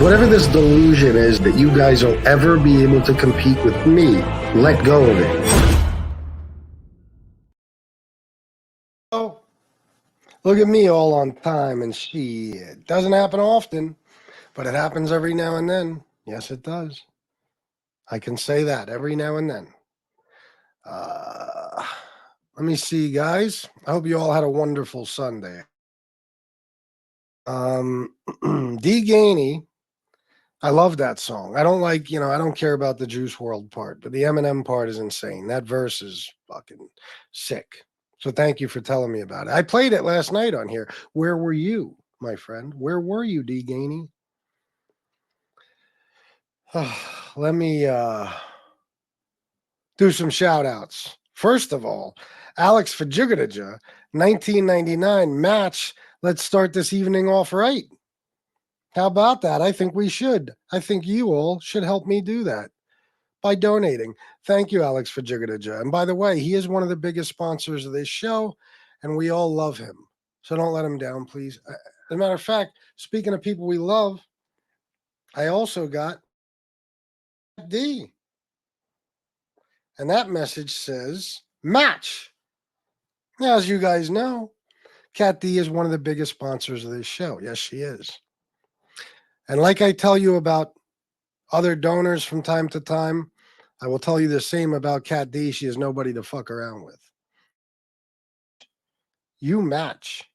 Whatever this delusion is that you guys will ever be able to compete with me, let go of it. Oh, look at me all on time and shit. Doesn't happen often, but it happens every now and then. Yes, it does. I can say that every now and then. Let me see, guys. I hope you all had a wonderful Sunday. D. Gainey, I love that song. I don't like, I don't care about the Juice WRLD part, but the Eminem part is insane. That verse is fucking sick. So thank you for telling me about it. I played it last night on here. Where were you, my friend? Where were you, D. Gainey? Let me do some shout outs. First of all, Alex Fajigadaja, 1999 match. Let's start this evening off right. How about that? I think we should. I think you all should help me do that by donating. Thank you, Alex Fajigadaja. And by the way, he is one of the biggest sponsors of this show, and we all love him. So don't let him down, please. As a matter of fact, speaking of people we love, I also got D. And that message says, match. Now, as you guys know, Kat D is one of the biggest sponsors of this show. Yes, she is. And like I tell you about other donors from time to time, I will tell you the same about Kat D. She is nobody to fuck around with. You match.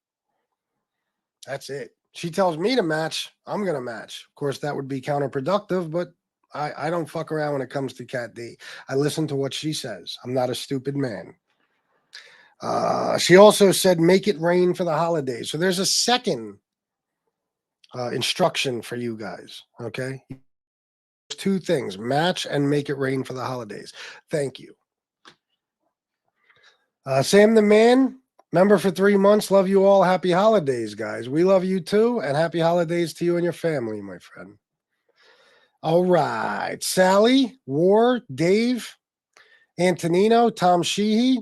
That's it. She tells me to match, I'm going to match. Of course, that would be counterproductive, but I don't fuck around when it comes to Kat D. I listen to what she says. I'm not a stupid man. She also said, make it rain for the holidays. So there's a second instruction for you guys, okay? Two things, match and make it rain for the holidays. Thank you. Sam the Man, member for 3 months. Love you all. Happy holidays, guys. We love you too, and happy holidays to you and your family, my friend. All right. Sally, War, Dave, Antonino, Tom Sheehy,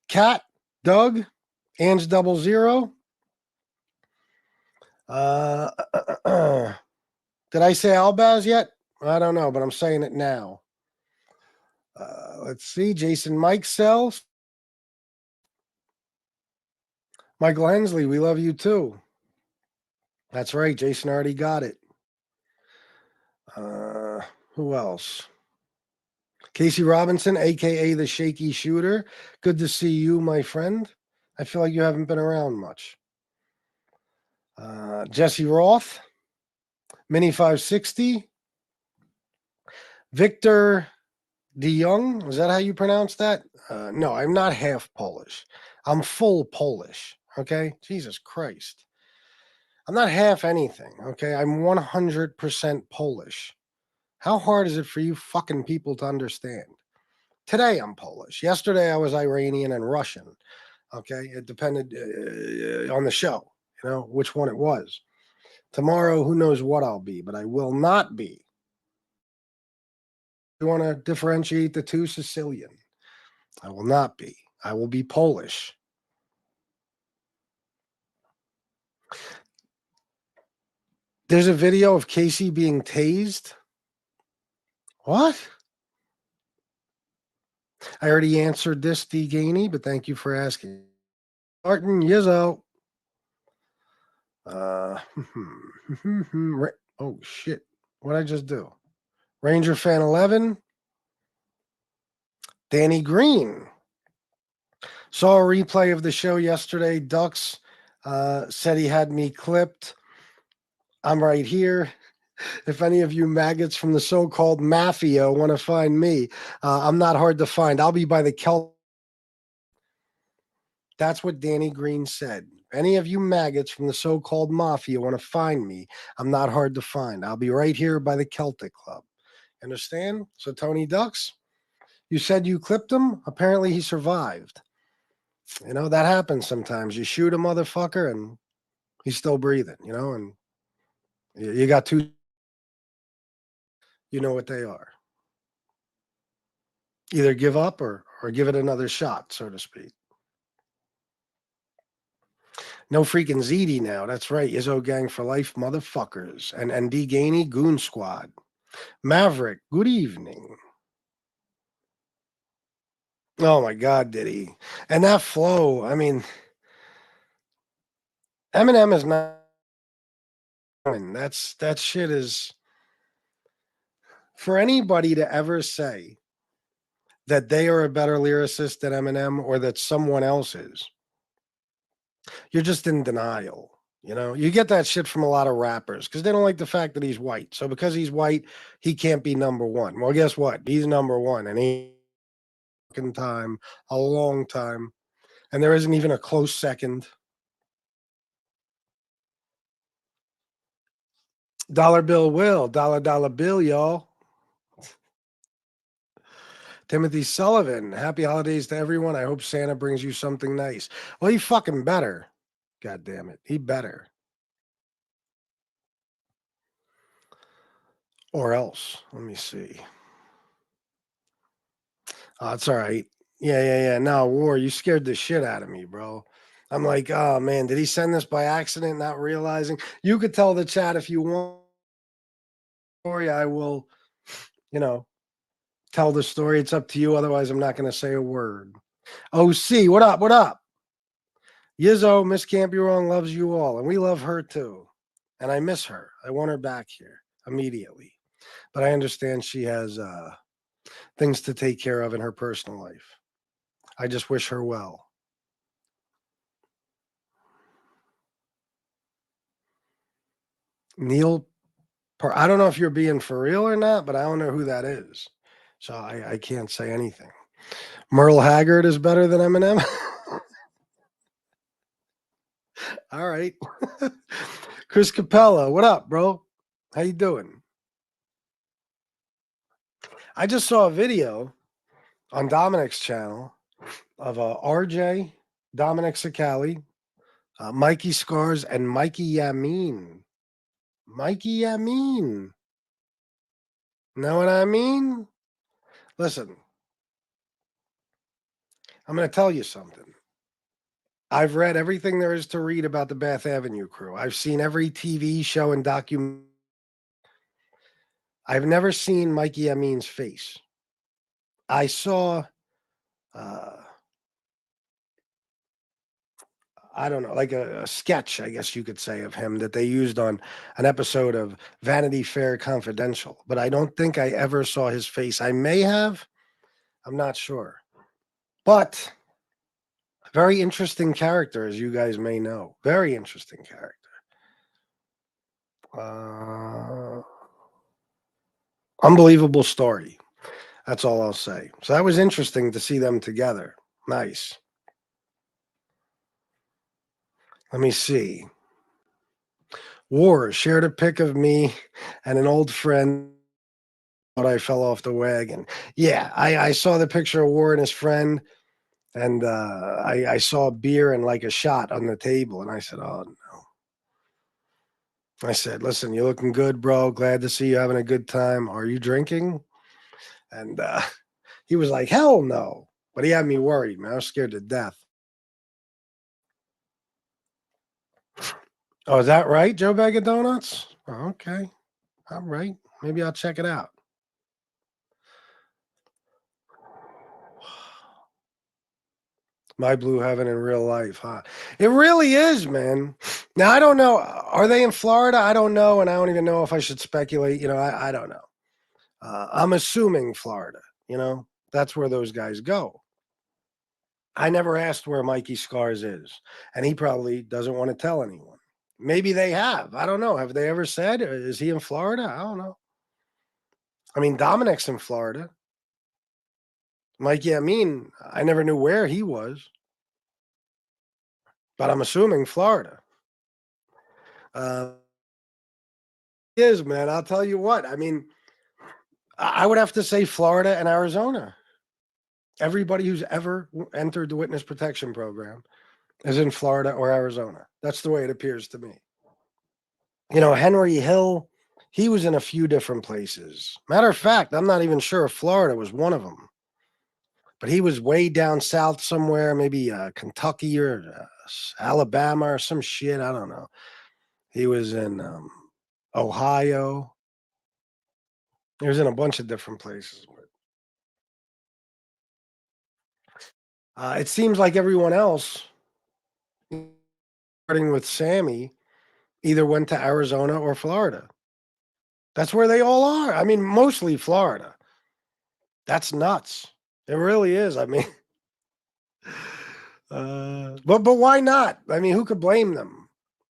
Kat, Doug, Ange 00. Did I say Albaz yet? I don't know, but I'm saying it now. Let's see. Jason Mike Sells. Michael Hensley, we love you too. That's right. Jason already got it. Who else? Casey Robinson, a.k.a. the Shaky Shooter. Good to see you, my friend. I feel like you haven't been around much. Jesse Roth, Mini 560. Victor DeYoung, is that how you pronounce that? No, I'm not half Polish. I'm full Polish, okay? Jesus Christ. I'm not half anything, okay? I'm 100% Polish. How hard is it for you fucking people to understand? Today I'm Polish. Yesterday I was Iranian and Russian, okay? It depended on the show, which one it was. Tomorrow, who knows what I'll be, but I will not be. You want to differentiate the two? Sicilian. I will not be. I will be Polish. There's a video of Casey being tased. What? I already answered this, D. Gainey, but thank you for asking. Martin Yizzo. Oh, shit. What'd I just do? Ranger Fan 11. Danny Green. Saw a replay of the show yesterday. Ducks said he had me clipped. I'm right here. If any of you maggots from the so-called mafia want to find me, I'm not hard to find. I'll be by the Celt. That's what Danny Green said. If any of you maggots from the so-called mafia want to find me, I'm not hard to find. I'll be right here by the Celtic Club. Understand? So Tony Ducks, you said you clipped him. Apparently he survived. That happens sometimes. You shoot a motherfucker and he's still breathing, and you got two. You know what they are. Either give up or give it another shot, so to speak. No freaking ZD now. That's right. Izzo Gang for Life, motherfuckers. And ND Gainey, Goon Squad. Maverick, good evening. Oh my God, did he? And that flow, I mean, Eminem is not. That shit is for anybody to ever say that they are a better lyricist than Eminem or that someone else is. You're just in denial. You know, you get that shit from a lot of rappers because they don't like the fact that he's white. So because he's white, he can't be number one. Well, guess what? He's number one, and he fucking time, a long time, and there isn't even a close second. Dollar Bill will, dollar bill, y'all. Timothy Sullivan, happy holidays to everyone. I hope Santa brings you something nice. Well, he fucking better. God damn it. He better. Or else. Let me see. Oh, it's all right. Yeah. No, War, you scared the shit out of me, bro. I'm like, oh man, did he send this by accident, not realizing? You could tell the chat if you want. Story, I will, you know, tell the story. It's up to you. Otherwise, I'm not going to say a word. OC, what up? What up? Yizzo, Miss Can't Be Wrong loves you all, and we love her too. And I miss her. I want her back here immediately. But I understand she has things to take care of in her personal life. I just wish her well. Neil, I don't know if you're being for real or not, but I don't know who that is. So I can't say anything. Merle Haggard is better than Eminem. All right. Chris Capella, what up, bro? How you doing? I just saw a video on Dominic's channel of RJ, Dominic Sicali, Mikey Scars, and Mikey Yamin. Mikey Yamin. Know what I mean? Listen, I'm going to tell you something. I've read everything there is to read about the Bath Avenue crew. I've seen every TV show and document. I've never seen Mikey Amin's face. I saw, I don't know, like a sketch, I guess you could say, of him that they used on an episode of Vanity Fair Confidential. But I don't think I ever saw his face. I may have. I'm not sure. But very interesting character, as you guys may know. Very interesting character. Unbelievable story. That's all I'll say. So that was interesting to see them together. Nice. Let me see. War shared a pic of me and an old friend. But I fell off the wagon. Yeah, I saw the picture of War and his friend, and I saw beer and like a shot on the table, and I said, "Oh no." I said, "Listen, you're looking good, bro. Glad to see you having a good time. Are you drinking?" And he was like, "Hell no." But he had me worried, man. I was scared to death. Oh, is that right, Joe Bag of Donuts? Oh, okay. All right. Maybe I'll check it out. My blue heaven in real life, huh? It really is, man. Now, I don't know. Are they in Florida? I don't know. And I don't even know if I should speculate. You know, I don't know. I'm assuming Florida, you know, that's where those guys go. I never asked where Mikey Scars is, and he probably doesn't want to tell anyone. Maybe they have. I don't know. Have they ever said, is he in Florida? I don't know. I mean, Dominic's in Florida. Mikey, I never knew where he was, but I'm assuming Florida. Is, man. I'll tell you what. I mean, I would have to say Florida and Arizona. Everybody who's ever entered the witness protection program is in Florida or Arizona. That's the way it appears to me. You know, Henry Hill, he was in a few different places. Matter of fact, I'm not even sure if Florida was one of them. But he was way down south somewhere, maybe Kentucky or Alabama or some shit. I don't know. He was in Ohio. He was in a bunch of different places. It seems like everyone else, starting with Sammy, either went to Arizona or Florida. That's where they all are. I mean, mostly Florida. That's nuts. It really is. I mean, but why not? I mean, who could blame them?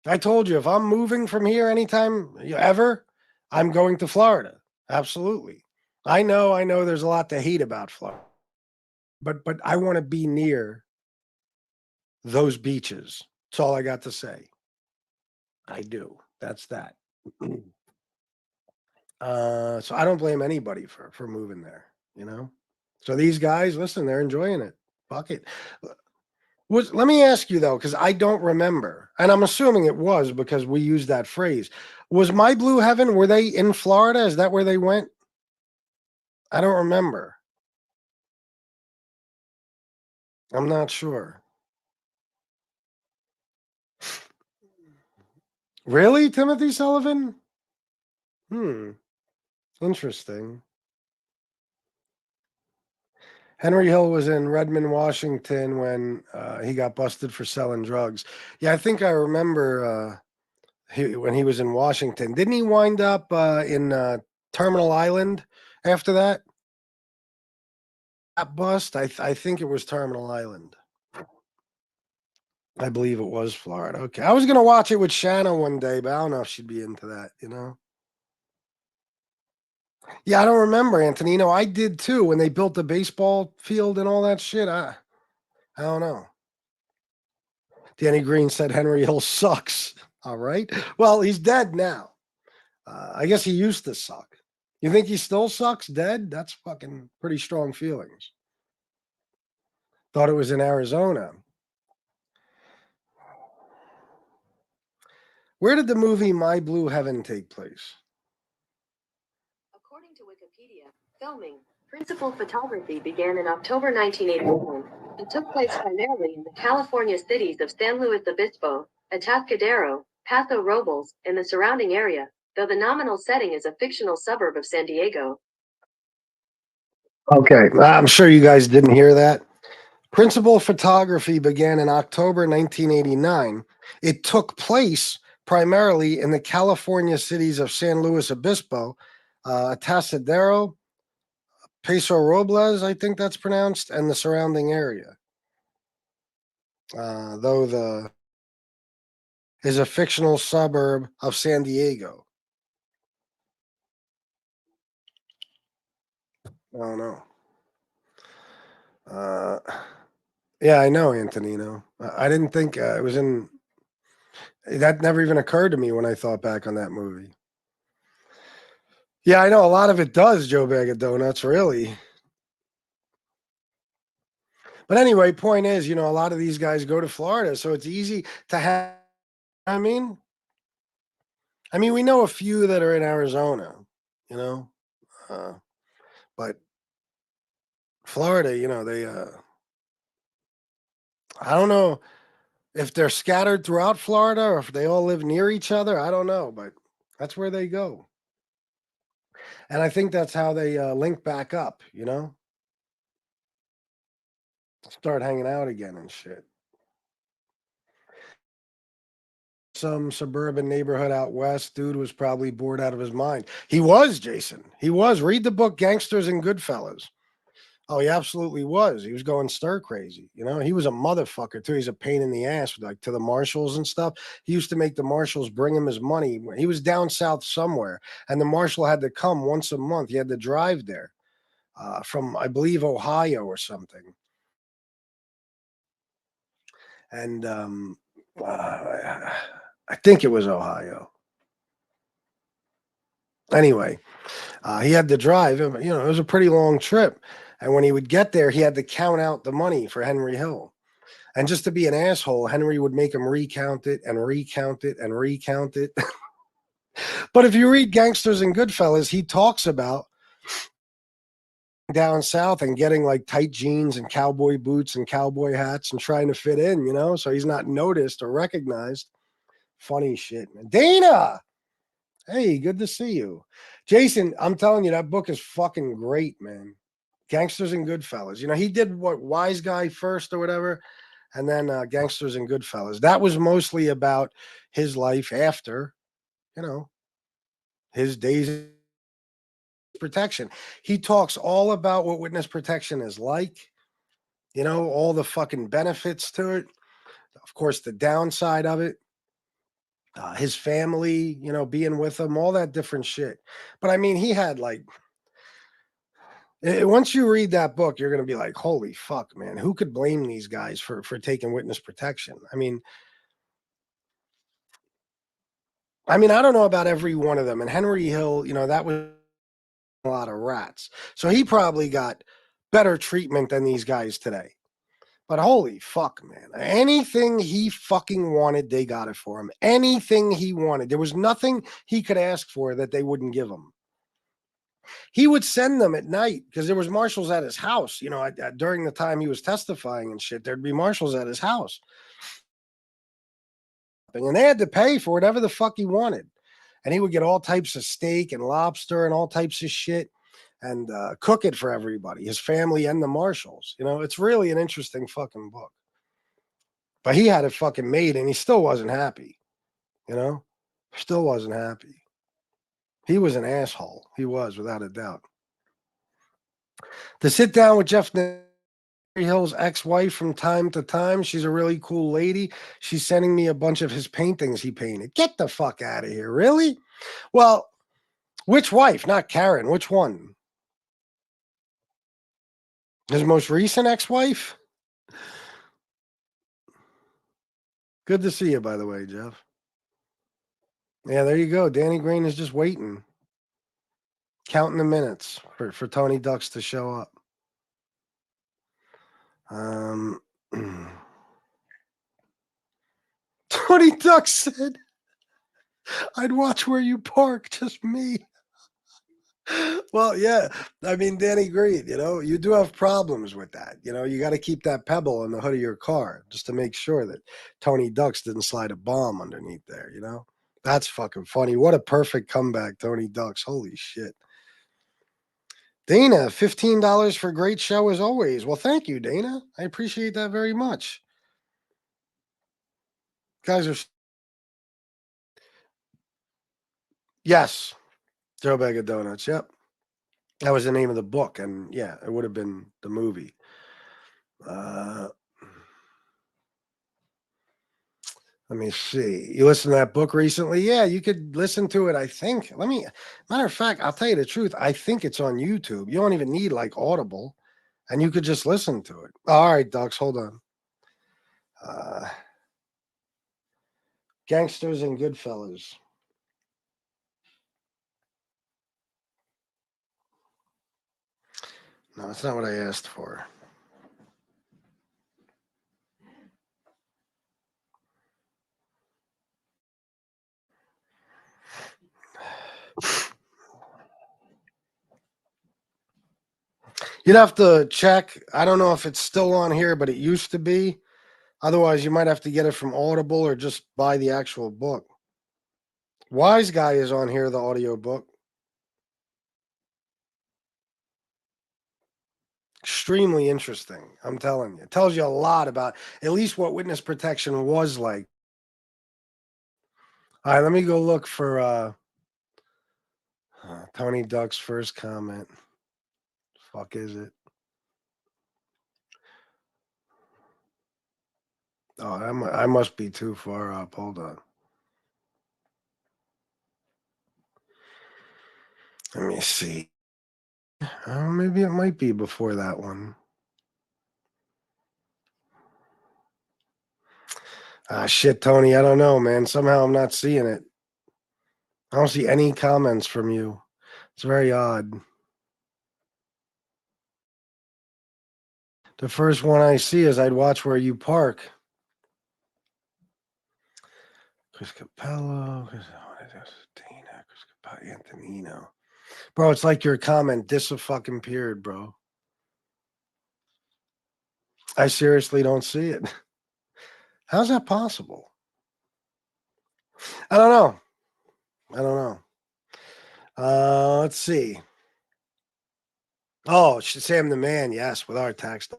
I told you, if I'm moving from here anytime ever, I'm going to Florida. Absolutely. I know there's a lot to hate about Florida. But I want to be near those beaches. That's all I got to say. I do. That's that. So I don't blame anybody for moving there, you know? So these guys, listen, they're enjoying it. Fuck it. Let me ask you though, because I don't remember, and I'm assuming it was because we used that phrase. Was My Blue Heaven, were they in Florida? Is that where they went? I don't remember. I'm not sure. Really, Timothy Sullivan? Interesting. Henry Hill was in Redmond, Washington when he got busted for selling drugs. Yeah, I think I remember when he was in Washington. Didn't he wind up in Terminal Island after that? That bust? I think it was Terminal Island. I believe it was Florida. Okay. I was going to watch it with Shanna one day, but I don't know if she'd be into that, you know? Yeah, I don't remember, Antonino. I did too when they built the baseball field and all that shit. I don't know. Danny Green said Henry Hill sucks. All right. Well, he's dead now. I guess he used to suck. You think he still sucks dead? That's fucking pretty strong feelings. Thought it was in Arizona. Where did the movie My Blue Heaven take place? According to Wikipedia, filming, principal photography began in October 1981 and took place primarily in the California cities of San Luis Obispo, Atascadero, Paso Robles, and the surrounding area, though the nominal setting is a fictional suburb of San Diego. Okay, I'm sure you guys didn't hear that. Principal photography began in October 1989. It took place primarily in the California cities of San Luis Obispo, Atascadero, Paso Robles, I think that's pronounced, and the surrounding area. Though the is a fictional suburb of San Diego. I don't know. Yeah, I know, Antonino. I didn't think it was in. That never even occurred to me when I thought back on that movie. Yeah, I know a lot of it does, Joe Bag of Donuts, really. But anyway, point is, a lot of these guys go to Florida, so it's easy to have. I mean, we know a few that are in Arizona, you know, but Florida, they. I don't know if they're scattered throughout Florida or if they all live near each other. I don't know, but that's where they go, and I think that's how they link back up. Start hanging out again and shit. Some suburban neighborhood out west. Dude was probably bored out of his mind. He was, Jason. He was. Read the book Gangsters and Goodfellas. Oh, he absolutely was. He was going stir crazy. He was a motherfucker too. He's a pain in the ass, like to the marshals and stuff. He used to make the marshals bring him his money. He was down south somewhere, and the marshal had to come once a month. He had to drive there from, I believe, Ohio or something. And I think it was Ohio. Anyway, he had to drive. It was a pretty long trip. And when he would get there, he had to count out the money for Henry Hill. And just to be an asshole, Henry would make him recount it and recount it and recount it. But if you read Gangsters and Goodfellas, he talks about down south and getting like tight jeans and cowboy boots and cowboy hats and trying to fit in, you know, so he's not noticed or recognized. Funny shit, man. Dana, hey, good to see you. Jason, I'm telling you, that book is fucking great, man. Gangsters and Goodfellas. You know, he did what, Wise Guy first or whatever, and then Gangsters and Goodfellas. That was mostly about his life after, you know, his days of protection. He talks all about what witness protection is like, you know, all the fucking benefits to it. Of course, the downside of it. His family, you know, being with him, all that different shit. But I mean, he had like, once you read that book, you're going to be like, holy fuck, man, who could blame these guys for taking witness protection? I don't know about every one of them. And Henry Hill, you know, that was a lot of rats. So he probably got better treatment than these guys today. But holy fuck, man. Anything he fucking wanted, they got it for him. Anything he wanted. There was nothing he could ask for that they wouldn't give him. He would send them at night because there was marshals at his house. You know, during the time he was testifying and shit, there'd be marshals at his house. And they had to pay for whatever the fuck he wanted. And he would get all types of steak and lobster and all types of shit and cook it for everybody, his family and the marshals. You know, it's really an interesting fucking book. But he had it fucking made and he still wasn't happy. You know, still wasn't happy. He was an asshole. He was, without a doubt. To sit down with Jeff Hill's ex-wife from time to time. She's a really cool lady. She's sending me a bunch of his paintings he painted. Get the fuck out of here. Really? Well, which wife? Not Karen. Which one? His most recent ex-wife? Good to see you, by the way, Jeff. Yeah, there you go. Danny Green is just waiting. Counting the minutes for Tony Ducks to show up. Tony Ducks said, I'd watch where you park, just me. Well, yeah. I mean, Danny Green, you know, you do have problems with that. You know, you got to keep that pebble in the hood of your car just to make sure that Tony Ducks didn't slide a bomb underneath there, you know? That's fucking funny. What a perfect comeback, Tony Ducks. Holy shit. Dana, $15 for a great show as always. Well, thank you, Dana. I appreciate that very much. Guys are. Yes. Joe Bag of Donuts. Yep. That was the name of the book. And yeah, it would have been the movie. Let me see. You listened to that book recently? Yeah, you could listen to it, I think. Matter of fact, I'll tell you the truth. I think it's on YouTube. You don't even need like Audible, and you could just listen to it. All right, Ducks, hold on. Gangsters and Goodfellas. No, that's not what I asked for. You'd have to check. I don't know if it's still on here, but it used to be. Otherwise, you might have to get it from Audible or just buy the actual book. Wise Guy is on here, the audio book. Extremely interesting. I'm telling you. It tells you a lot about at least what witness protection was like. All right, let me go look for Tony Duck's first comment. Fuck is it? Oh, I must be too far up. Hold on. Let me see. Maybe it might be before that one. Shit, Tony. I don't know, man. Somehow I'm not seeing it. I don't see any comments from you. It's very odd. The first one I see is I'd watch where you park. Chris Capello, Dana, Chris Capello, Antonino. Bro, it's like your comment dis-fucking-peered, bro. I seriously don't see it. How's that possible? I don't know. I don't know. Let's see. Oh, Sam the Man, yes, with our tax.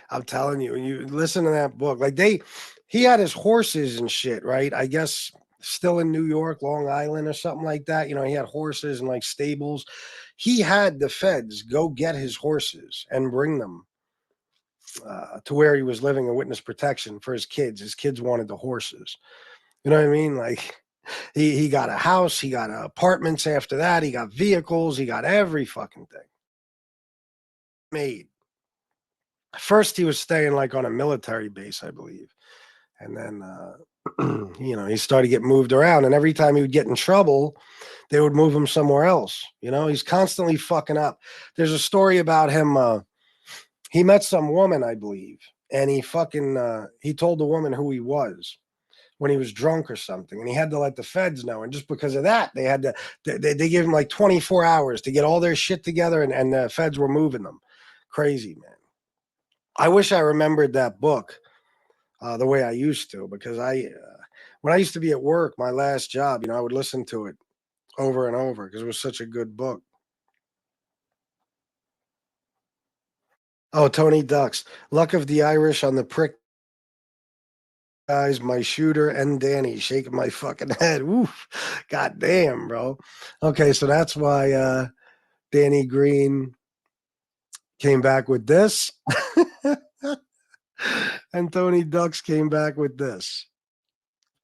I'm telling you, when you listen to that book, like he had his horses and shit, right? I guess still in New York, Long Island, or something like that. You know, he had horses and like stables. He had the feds go get his horses and bring them to where he was living in witness protection for his kids. His kids wanted the horses. You know what I mean? Like he got a house, he got apartments after that, he got vehicles, he got every fucking thing made. First, he was staying like on a military base, I believe. And then, you know, he started getting moved around. And every time he would get in trouble, they would move him somewhere else. You know, he's constantly fucking up. There's a story about him. He met some woman, I believe, and he told the woman who he was when he was drunk or something, and he had to let the feds know. And just because of that, they gave him like 24 hours to get all their shit together, and the feds were moving them. Crazy, man. I wish I remembered that book the way I used to, because when I used to be at work, my last job, you know, I would listen to it over and over because it was such a good book. Oh, Tony Ducks, Luck of the Irish on the prick guys, my shooter and Danny shaking my fucking head. Oof, god damn, bro. Okay, so that's why Danny Green came back with this, and Tony Ducks came back with this.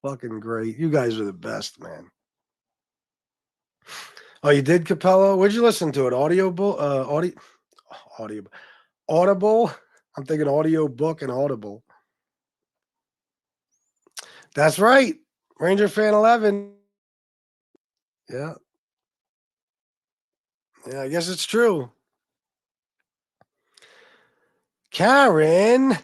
Fucking great. You guys are the best, man. Oh, you did, Capello? Where'd you listen to it? Audio, Audible. I'm thinking audio book and Audible. That's right. Ranger Fan 11. Yeah. Yeah, I guess it's true. Karen.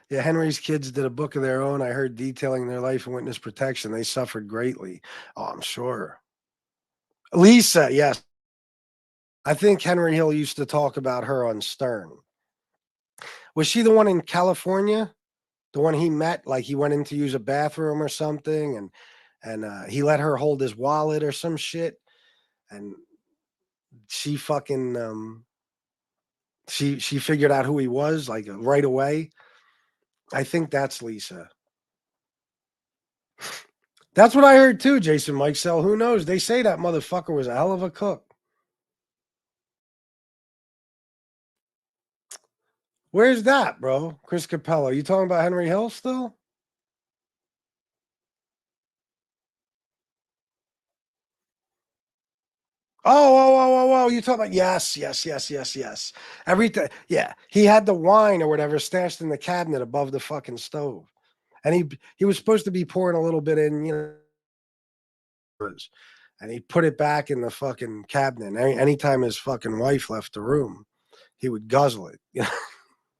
Yeah, Henry's kids did a book of their own. I heard detailing their life in witness protection. They suffered greatly. Oh, I'm sure. Lisa, yes. I think Henry Hill used to talk about her on Stern. Was she the one in California? The one he met? Like he went in to use a bathroom or something, and he let her hold his wallet or some shit, and she fucking she figured out who he was like right away. I think that's Lisa. That's what I heard too, Jason Mikesell. Who knows? They say that motherfucker was a hell of a cook. Where's that, bro? Chris Capello. You talking about Henry Hill still? Oh. You talking about yes. Everything. Yeah. He had the wine or whatever stashed in the cabinet above the fucking stove. And he was supposed to be pouring a little bit in, you know, and he put it back in the fucking cabinet. Anytime his fucking wife left the room, he would guzzle it. You know,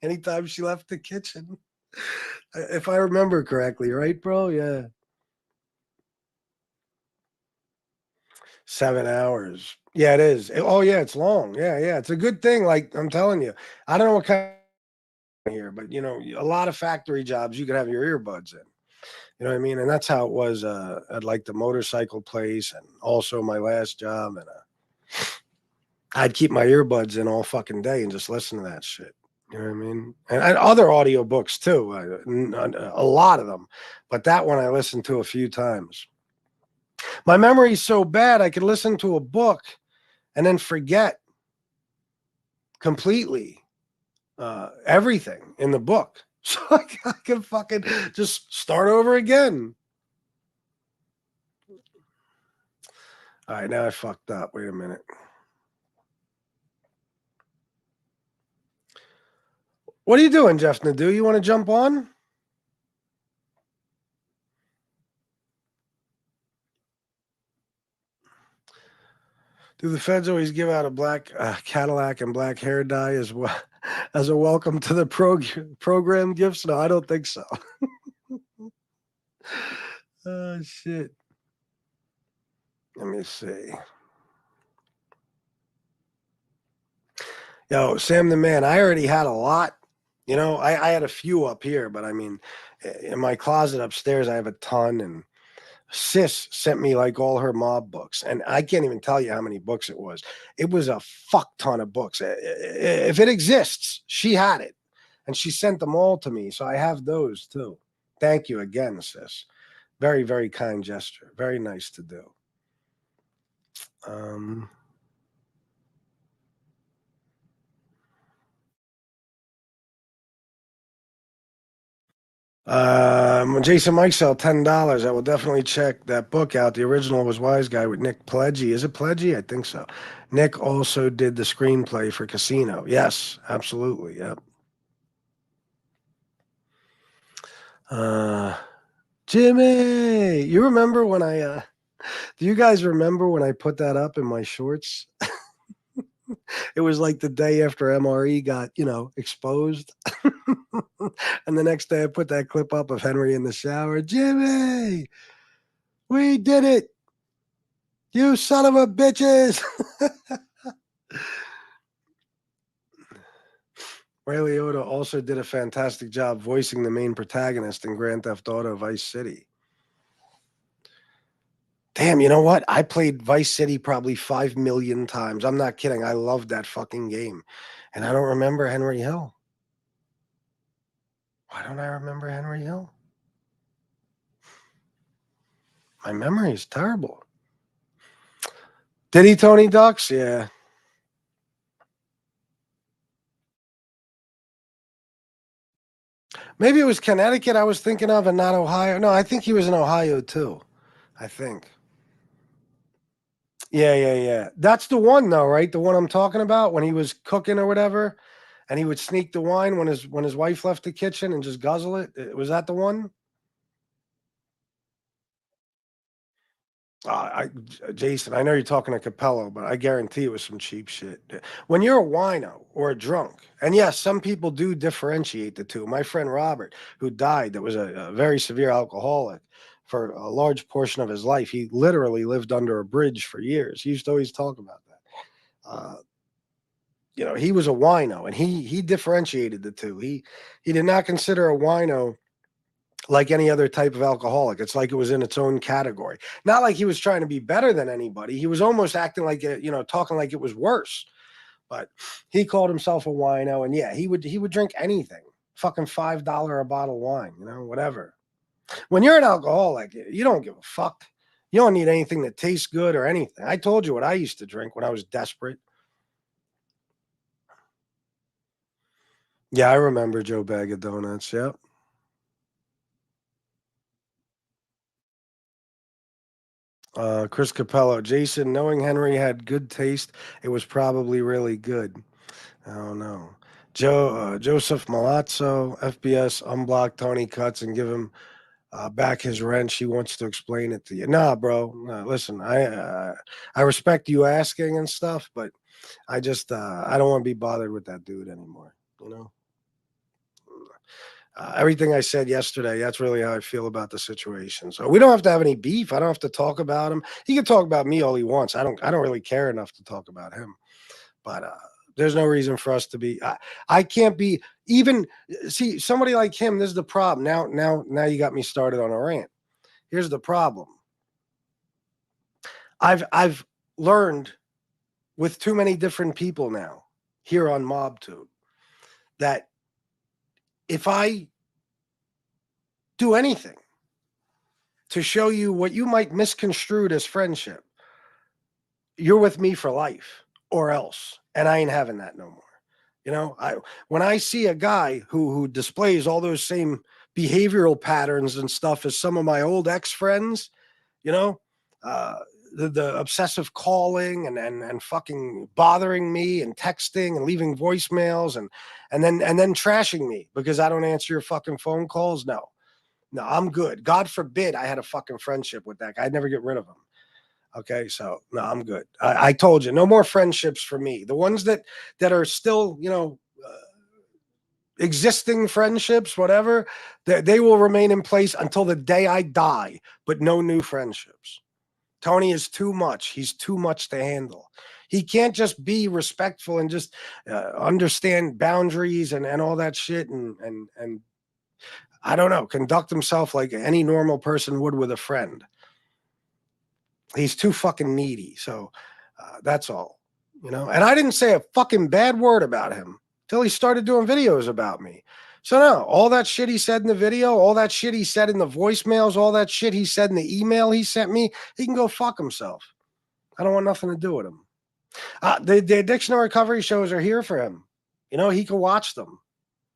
anytime she left the kitchen. If I remember correctly, right, bro? Yeah. 7 hours. Yeah, it is. Oh, yeah, it's long. Yeah. It's a good thing. Like I'm telling you, I don't know what kind of here, but you know, a lot of factory jobs you could have your earbuds in. You know what I mean? And that's how it was at like the motorcycle place and also my last job. And I'd keep my earbuds in all fucking day and just listen to that shit. You know what I mean? And other audio books too, a lot of them. But that one I listened to a few times. My memory's so bad, I could listen to a book and then forget completely everything in the book. So I can fucking just start over again. All right, now I fucked up. Wait a minute. What are you doing, Jeff Nadeau? You want to jump on? Do the feds always give out a black Cadillac and black hair dye as well as a welcome to the program gifts? No, I don't think so. Oh shit. Let me see. Yo, Sam the Man, I already had a lot. You know, I had a few up here, but I mean, in my closet upstairs, I have a ton. And Sis sent me like all her mob books, and I can't even tell you how many books it was. It was a fuck ton of books. If it exists, she had it, and she sent them all to me. So I have those too. Thank you again, Sis. Very, very kind gesture. Very nice to do. Um, Jason Mikesell, $10. I will definitely check that book out. The original was Wise Guy with Nick Pileggi. Is it Pileggi? I think so. Nick also did the screenplay for Casino. Yes, absolutely. Yep. Uh, Jimmy, you remember when do you guys remember when I put that up in my shorts? It was like the day after MRE got, exposed. And the next day I put that clip up of Henry in the shower. Jimmy, we did it. You son of a bitches. Ray Liotta also did a fantastic job voicing the main protagonist in Grand Theft Auto Vice City. Damn, you know what? I played Vice City probably 5 million times. I'm not kidding. I loved that fucking game. And I don't remember Henry Hill. Why don't I remember Henry Hill? My memory is terrible. Did he Tony Ducks? Yeah. Maybe it was Connecticut I was thinking of and not Ohio. No, I think he was in Ohio too. I think. Yeah, yeah, yeah. That's the one though, right? The one I'm talking about when he was cooking or whatever, and he would sneak the wine when his wife left the kitchen and just guzzle it. Was that the one? Jason, I know you're talking to Capello, but I guarantee it was some cheap shit. When you're a wino or a drunk, and yes, some people do differentiate the two. My friend Robert, who died, that was a very severe alcoholic for a large portion of his life. He literally lived under a bridge for years. He used to always talk about that. He was a wino, and he differentiated the two. He did not consider a wino like any other type of alcoholic. It's like it was in its own category. Not like he was trying to be better than anybody. He was almost acting like talking like it was worse. But he called himself a wino, and yeah, he would drink anything. Fucking $5 a bottle of wine, whatever. When you're an alcoholic, you don't give a fuck. You don't need anything that tastes good or anything. I told you what I used to drink when I was desperate. Yeah, I remember Joe Bag of Donuts. Yep. Chris Capello, Jason, knowing Henry had good taste, it was probably really good. I don't know. Joseph Malazzo, FBS, unblock Tony Cuts and give him back his wrench. He wants to explain it to you. Nah, bro. Nah, listen, I respect you asking and stuff, but I just I don't want to be bothered with that dude anymore. You know. Everything I said yesterday, that's really how I feel about the situation. So we don't have to have any beef. I don't have to talk about him. He can talk about me all he wants. I don't really care enough to talk about him. But there's no reason for us to be. I can't be even. See, somebody like him. This is the problem. Now you got me started on a rant. Here's the problem. I've learned with too many different people now here on MobTube that if I do anything to show you what you might misconstrue as friendship, you're with me for life or else. And I ain't having that no more. When I see a guy who displays all those same behavioral patterns and stuff as some of my old ex-friends, you know, uh, the obsessive calling and fucking bothering me and texting and leaving voicemails and then trashing me because I don't answer your fucking phone calls. No, I'm good. God forbid I had a fucking friendship with that guy. I'd never get rid of him. Okay, so no, I'm good. I told you, no more friendships for me. The ones that are still, existing friendships, whatever, they will remain in place until the day I die. But no new friendships. Tony is too much. He's too much to handle. He can't just be respectful and just understand boundaries and all that shit and I don't know, conduct himself like any normal person would with a friend. He's too fucking needy. So that's all, you know. And I didn't say a fucking bad word about him till he started doing videos about me. So no, all that shit he said in the video, all that shit he said in the voicemails, all that shit he said in the email he sent me, he can go fuck himself. I don't want nothing to do with him. The addiction and recovery shows are here for him. You know, he can watch them.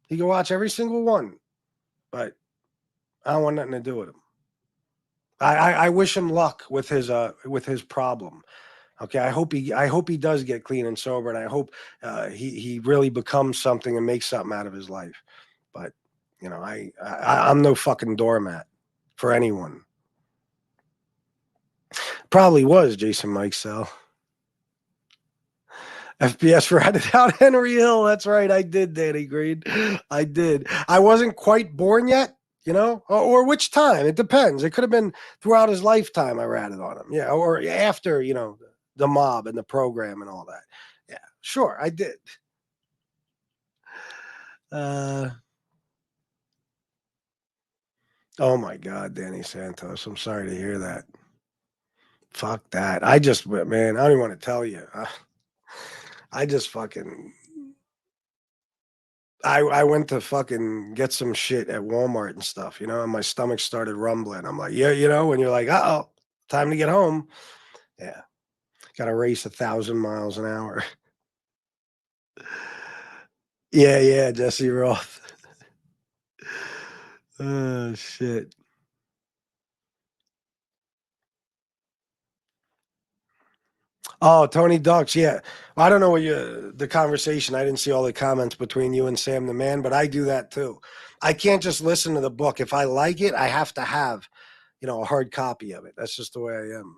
He can watch every single one. But I don't want nothing to do with him. I wish him luck with his problem. Okay, I hope he does get clean and sober, and I hope he really becomes something and makes something out of his life. But you know, I'm no fucking doormat for anyone. Probably was Jason Mikesell. FBS ratted out Henry Hill. That's right, I did, Danny Green. I did. I wasn't quite born yet, you know, or which time? It depends. It could have been throughout his lifetime. I ratted on him, yeah, or after, you know, the mob and the program and all that. Yeah, sure, I did. Oh my God, Danny Santos. I'm sorry to hear that. Fuck that. I just, man, I don't even want to tell you. I just fucking, I went to fucking get some shit at Walmart and stuff, you know, and my stomach started rumbling. I'm like, yeah, you know, when you're like, uh-oh, time to get home. Yeah. Got to race 1,000 miles an hour. Yeah, Jesse Roth. Oh, shit. Oh, Tony Ducks, yeah. Well, I don't know what the conversation. I didn't see all the comments between you and Sam the Man, but I do that too. I can't just listen to the book. If I like it, I have to have, you know, a hard copy of it. That's just the way I am.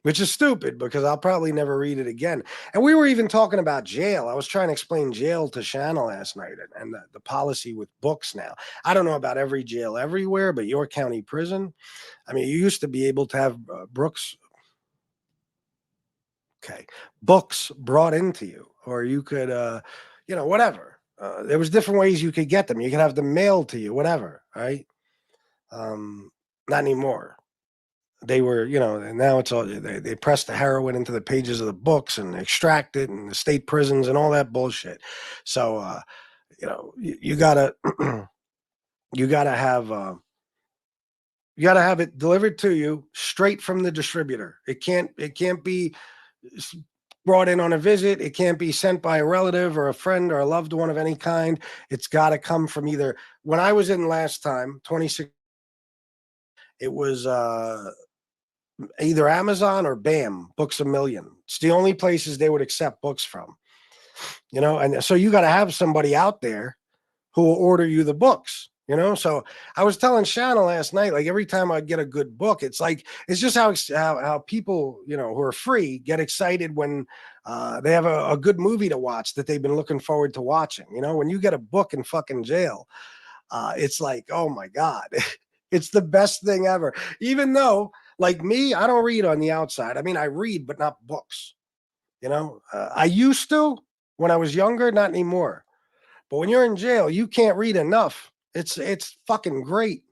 Which is stupid because I'll probably never read it again. And we were even talking about jail. I was trying to explain jail to Shanna last night and the policy with books now. I don't know about every jail everywhere, but York County Prison, I mean, you used to be able to have books brought into you, or you could, you know, whatever. There was different ways you could get them. You could have them mailed to you, whatever, right? Not anymore. They were, you know, and now it's all they press the heroin into the pages of the books and extract it and the state prisons and all that bullshit. So, you know, you gotta you gotta have you gotta have it delivered to you straight from the distributor. It can't be brought in on a visit. It can't be sent by a relative or a friend or a loved one of any kind. It's got to come from either. When I was in last time, 26, it was either Amazon or BAM, Books a Million. It's the only places they would accept books from, you know, and so you got to have somebody out there who will order you the books, you know. So I was telling Shanna last night, like every time I get a good book, it's like it's just how people, you know, who are free get excited when they have a good movie to watch that they've been looking forward to watching. You know, when you get a book in fucking jail, it's like, oh my God, it's the best thing ever. Even though, like me, I don't read on the outside. I mean, I read, but not books. You know, I used to when I was younger, not anymore. But when you're in jail, you can't read enough. It's fucking great.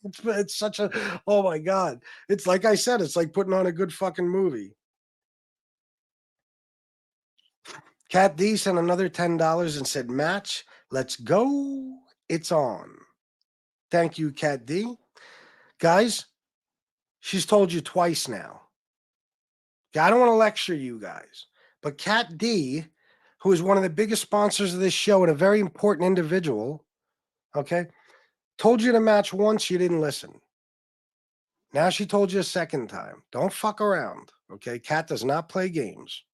It's such a oh my God. It's like I said, it's like putting on a good fucking movie. Cat D sent another $10 and said, "Match, let's go. It's on." Thank you, Cat D. Guys, she's told you twice now. I don't want to lecture you guys, but Cat D, who is one of the biggest sponsors of this show and a very important individual, okay, told you to match once, you didn't listen. Now she told you a second time. Don't fuck around, okay? Cat does not play games.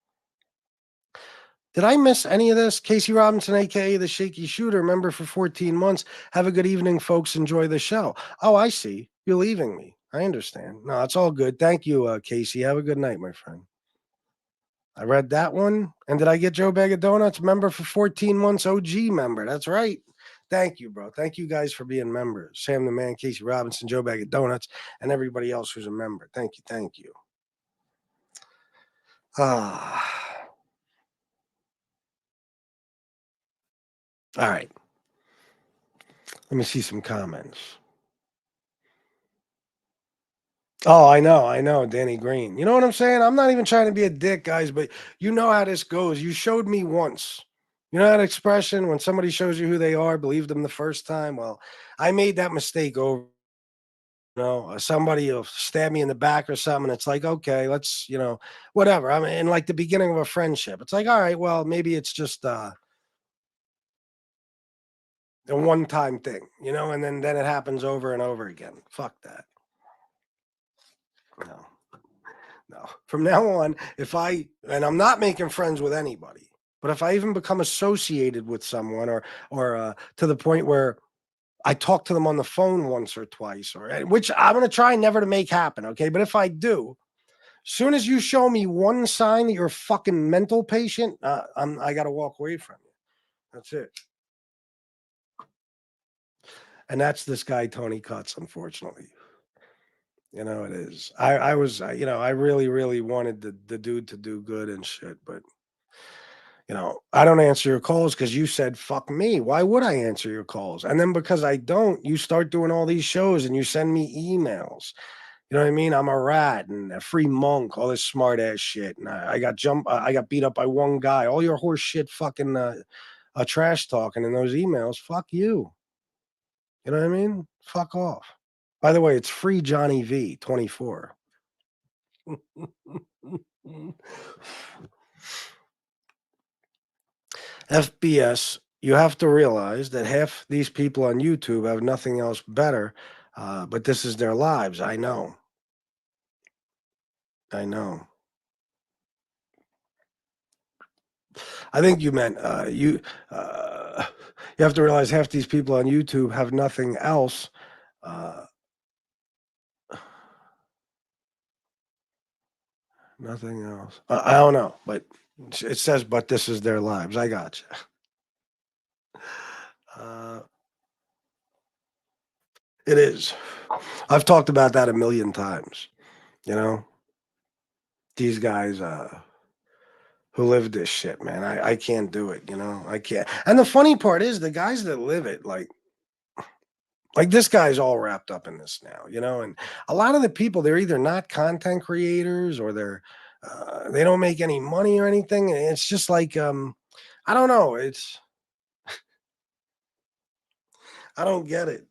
Did I miss any of this? Casey Robinson, aka the Shaky Shooter, member for 14 months. Have a good evening, folks. Enjoy the show. Oh, I see. You're leaving me. I understand. No, it's all good. Thank you, Casey. Have a good night, my friend. I read that one. And did I get Joe Bag of Donuts? Member for 14 months, OG member. That's right. Thank you, bro. Thank you guys for being members. Sam the Man, Casey Robinson, Joe Bag of Donuts, and everybody else who's a member. Thank you. Thank you. Ah. All right. Let me see some comments. Oh, I know, Danny Green. You know what I'm saying? I'm not even trying to be a dick, guys, but you know how this goes. You showed me once. You know that expression when somebody shows you who they are, believe them the first time? Well, I made that mistake over. Somebody will stab me in the back or something. It's like, okay, let's, whatever. I mean, in like the beginning of a friendship, it's like, all right, well, maybe it's just a one-time thing, and then it happens over and over again. Fuck that. No. No. From now on, and I'm not making friends with anybody, but if I even become associated with someone or to the point where I talk to them on the phone once or twice, which I'm going to try never to make happen. Okay. But if I do, soon as you show me one sign that you're a fucking mental patient, I got to walk away from you. That's it. And that's this guy, Tony Cutts, unfortunately. It is. I was, I really, really wanted the dude to do good and shit, but I don't answer your calls because you said, fuck me. Why would I answer your calls? And then because I don't, you start doing all these shows and you send me emails. You know what I mean? I'm a rat and a free monk, all this smart ass shit. And I got beat up by one guy. All your horse shit fucking trash talking in those emails. Fuck you. You know what I mean? Fuck off. By the way, it's free Johnny V 24. FBS, you have to realize that half these people on YouTube have nothing else better, but this is their lives. I know. I know. I think you meant you have to realize half these people on YouTube have nothing else. Uh, Nothing else. I don't know, but it says, but this is their lives. I got you. Uh, it is. I've talked about that a million times. You know, these guys who live this shit, man. I can't do it. I can't. And the funny part is, the guys that live it, like this guy's all wrapped up in this now, and a lot of the people, they're either not content creators or they don't make any money or anything. And it's just like I don't know. I don't get it.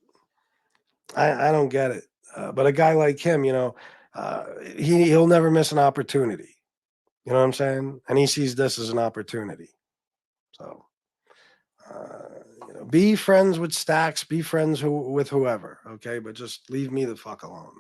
I don't get it. But a guy like him, he'll never miss an opportunity. You know what I'm saying? And he sees this as an opportunity. So be friends with Stacks, be friends with whoever, okay? But just leave me the fuck alone.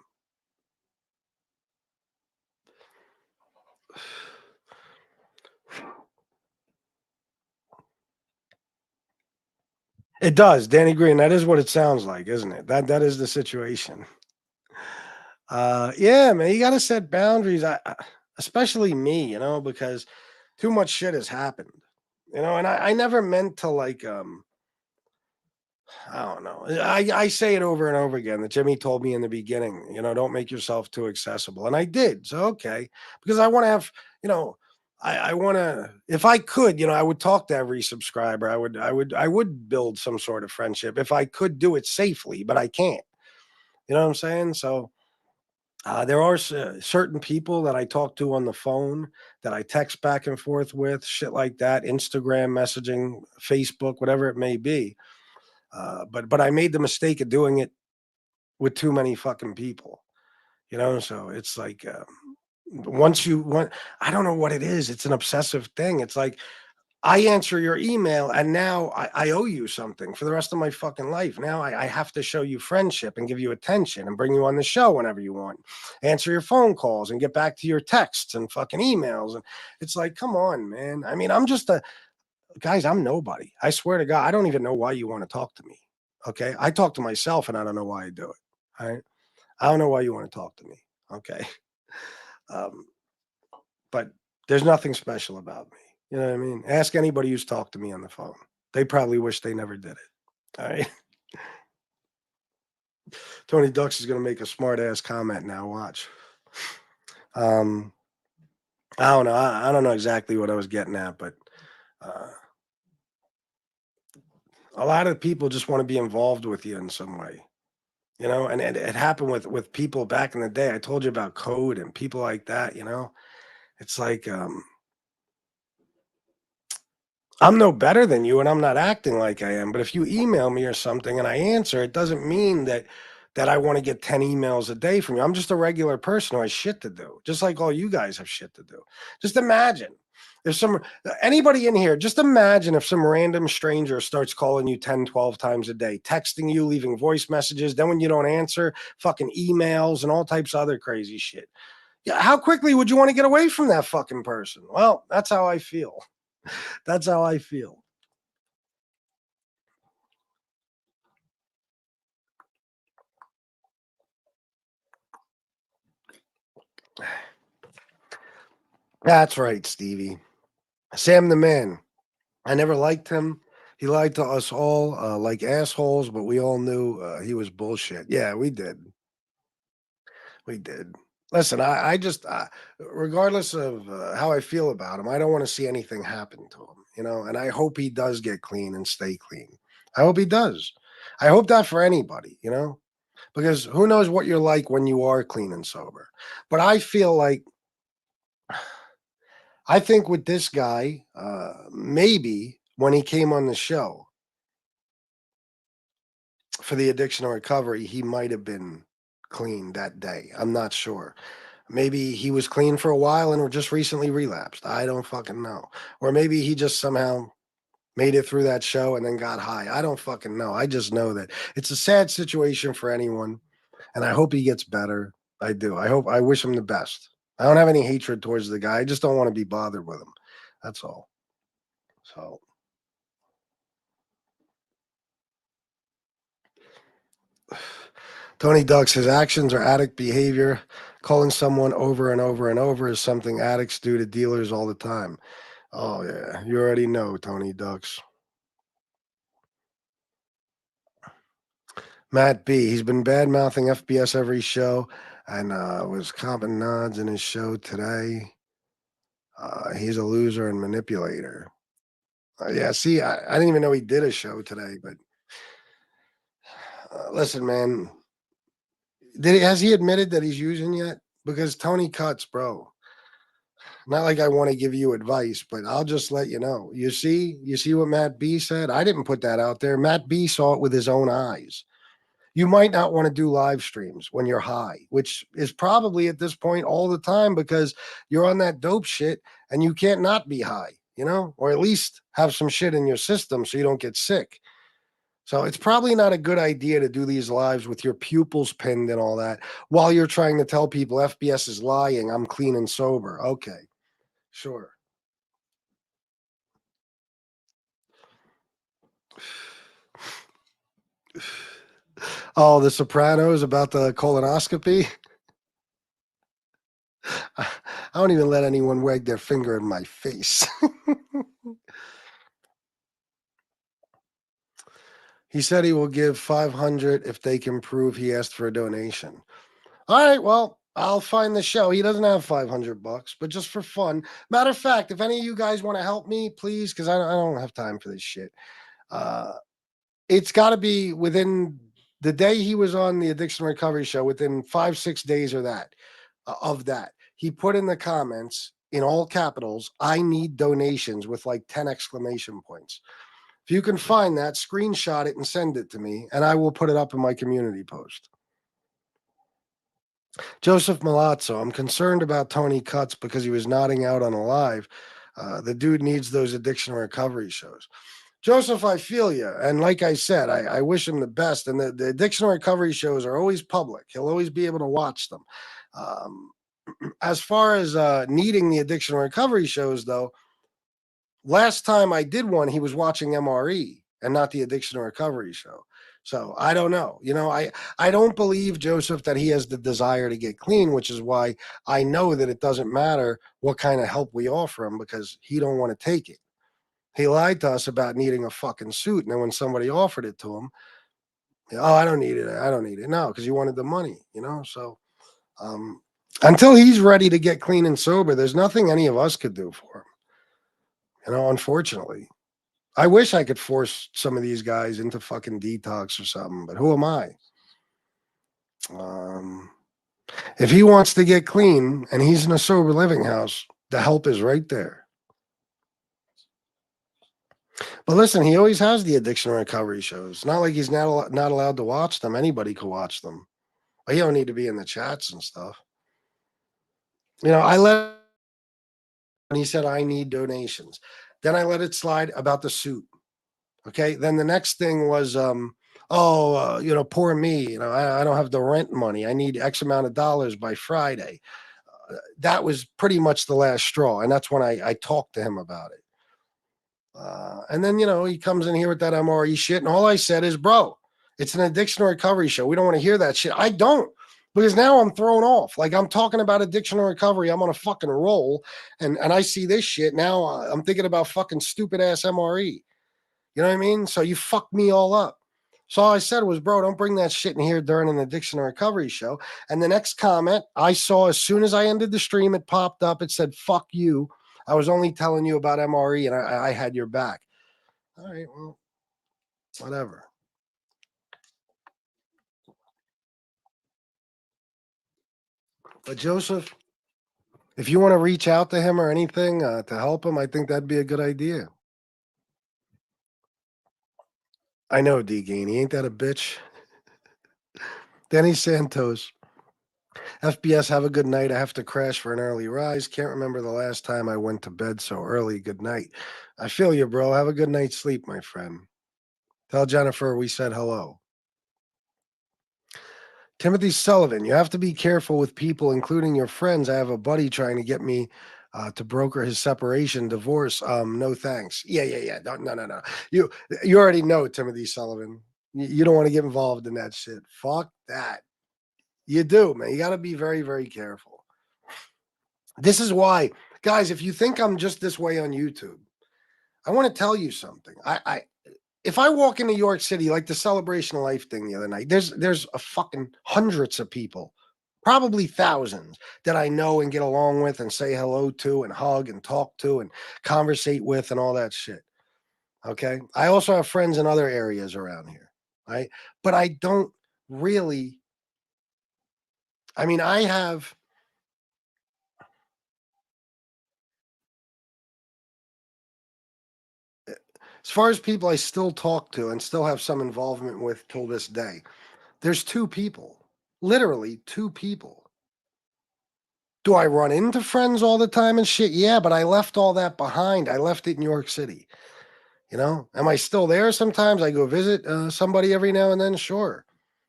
It does, Danny Green. That is what it sounds like, isn't it? That is the situation. Yeah, man, you got to set boundaries. Especially me, because too much shit has happened, and I never meant to I don't know. I say it over and over again that Jimmy told me in the beginning, don't make yourself too accessible. And I did. So, okay. Because I want to have, I want to, if I could, I would talk to every subscriber. I would build some sort of friendship if I could do it safely, but I can't. You know what I'm saying? So, there are certain people that I talk to on the phone that I text back and forth with, shit like that, Instagram messaging, Facebook, whatever it may be. But I made the mistake of doing it with too many fucking people, So it's like once you want, I don't know what it is. It's an obsessive thing. It's like I answer your email, and now I owe you something for the rest of my fucking life. Now I have to show you friendship and give you attention and bring you on the show whenever you want. Answer your phone calls and get back to your texts and fucking emails. And it's like, come on, man. I mean, guys, I'm nobody. I swear to God, I don't even know why you want to talk to me. Okay. I talk to myself and I don't know why I do it. All right. I don't know why you want to talk to me. Okay. Um, but there's nothing special about me. You know what I mean? Ask anybody who's talked to me on the phone. They probably wish they never did it. All right. Tony Ducks is going to make a smart ass comment now. Watch. Um, I don't know. I don't know exactly what I was getting at, but uh, a lot of people just want to be involved with you in some way. And it happened with people back in the day. I told you about Code and people like that. It's like I'm no better than you and I'm not acting like I am. But if you email me or something and I answer, it doesn't mean that I want to get 10 emails a day from you. I'm just a regular person who has shit to do, just like all you guys have shit to do. Just imagine if anybody in here, just imagine if some random stranger starts calling you 10, 12 times a day, texting you, leaving voice messages. Then when you don't answer, fucking emails and all types of other crazy shit. Yeah, how quickly would you want to get away from that fucking person? Well, that's how I feel. That's how I feel. That's right, Stevie. Sam the man. I never liked him. He lied to us all like assholes, but we all knew he was bullshit. Yeah, we did. We did. Listen, I just, regardless of how I feel about him, I don't want to see anything happen to him. And I hope he does get clean and stay clean. I hope he does. I hope that for anybody, because who knows what you're like when you are clean and sober. But I feel like I think with this guy, maybe when he came on the show for the addiction and recovery, he might have been clean that day. I'm not sure. Maybe he was clean for a while and just recently relapsed. I don't fucking know. Or maybe he just somehow made it through that show and then got high. I don't fucking know. I just know that it's a sad situation for anyone, and I hope he gets better. I do. I wish him the best. I don't have any hatred towards the guy. I just don't want to be bothered with him. That's all. So Tony Ducks, his actions are addict behavior. Calling someone over and over and over is something addicts do to dealers all the time. Oh, yeah. You already know, Tony Ducks. Matt B. He's been bad mouthing FBS every show and was comping nods in his show today. He's a loser and manipulator. Yeah, see, I didn't even know he did a show today, but listen, man, has he admitted that he's using yet? Because Tony Cuts, bro. Not like I want to give you advice, but I'll just let you know. You see what Matt B said? I didn't put that out there. Matt B saw it with his own eyes. You might not want to do live streams when you're high, which is probably at this point all the time because you're on that dope shit and you can't not be high, or at least have some shit in your system so you don't get sick. So it's probably not a good idea to do these lives with your pupils pinned and all that while you're trying to tell people FBS is lying. I'm clean and sober. Okay, sure. Oh, The Sopranos about the colonoscopy. I don't even let anyone wag their finger in my face. He said he will give 500 if they can prove he asked for a donation. All right, well, I'll find the show. He doesn't have 500 bucks, but just for fun. Matter of fact, if any of you guys want to help me, please, because I don't have time for this shit. Uh, it's got to be within the day he was on the addiction recovery show, within 5-6 days or that of that. He put in the comments in all capitals, I need donations with like 10 exclamation points. If you can find that, screenshot it and send it to me, and I will put it up in my community post. Joseph Malazzo, I'm concerned about Tony Cuts because he was nodding out on a live. The dude needs those addiction recovery shows. Joseph, I feel you. And like I said, I wish him the best. And the addiction recovery shows are always public. He'll always be able to watch them. Um, as far as needing the addiction recovery shows, though, last time I did one, he was watching MRE and not the addiction recovery show. So I don't know. I don't believe, Joseph, that he has the desire to get clean, which is why I know that it doesn't matter what kind of help we offer him because he don't want to take it. He lied to us about needing a fucking suit. And then when somebody offered it to him, oh, I don't need it. I don't need it. No, because you wanted the money. So um, Until he's ready to get clean and sober, there's nothing any of us could do for him. Unfortunately. I wish I could force some of these guys into fucking detox or something, but who am I? Um, if he wants to get clean and he's in a sober living house, the help is right there. But listen, he always has the addiction recovery shows. Not like he's not allowed to watch them. Anybody can watch them. But you don't need to be in the chats and stuff. I let when he said I need donations. Then I let it slide about the suit. Okay. Then the next thing was, poor me. I don't have the rent money. I need X amount of dollars by Friday. That was pretty much the last straw, and that's when I talked to him about it. And then he comes in here with that MRE shit, and all I said is, bro, it's an addiction recovery show. We don't want to hear that shit. I don't. Because now I'm thrown off. Like, I'm talking about addiction recovery. I'm on a fucking roll. And I see this shit. Now I'm thinking about fucking stupid ass MRE. You know what I mean? So you fucked me all up. So all I said was, bro, don't bring that shit in here during an addiction recovery show. And the next comment I saw as soon as I ended the stream, it popped up. It said, fuck you. I was only telling you about MRE and I had your back. All right, well, whatever. But Joseph, if you want to reach out to him or anything to help him, I think that'd be a good idea. I know, D. Gainey. Ain't that a bitch? Danny Santos. FBS, have a good night. I have to crash for an early rise. Can't remember the last time I went to bed so early. Good night. I feel you, bro. Have a good night's sleep, my friend. Tell Jennifer we said hello. Timothy Sullivan, you have to be careful with people, including your friends. I have a buddy trying to get me to broker his separation, divorce. No thanks. Yeah. No. You already know, Timothy Sullivan. You don't want to get involved in that shit. Fuck that. You do, man. You got to be very, very careful. This is why, guys, if you think I'm just this way on YouTube, I want to tell you something. If I walk in New York City, like the Celebration of Life thing the other night, there's a fucking hundreds of people, probably thousands, that I know and get along with and say hello to and hug and talk to and conversate with and all that shit. Okay. I also have friends in other areas around here, right? But I don't really, I have, as far as people I still talk to and still have some involvement with till this day, there's two people, literally two people. Do I run into friends all the time and shit? Yeah, but I left all that behind. I left it in New York City. Am I still there sometimes? I go visit somebody every now and then. Sure.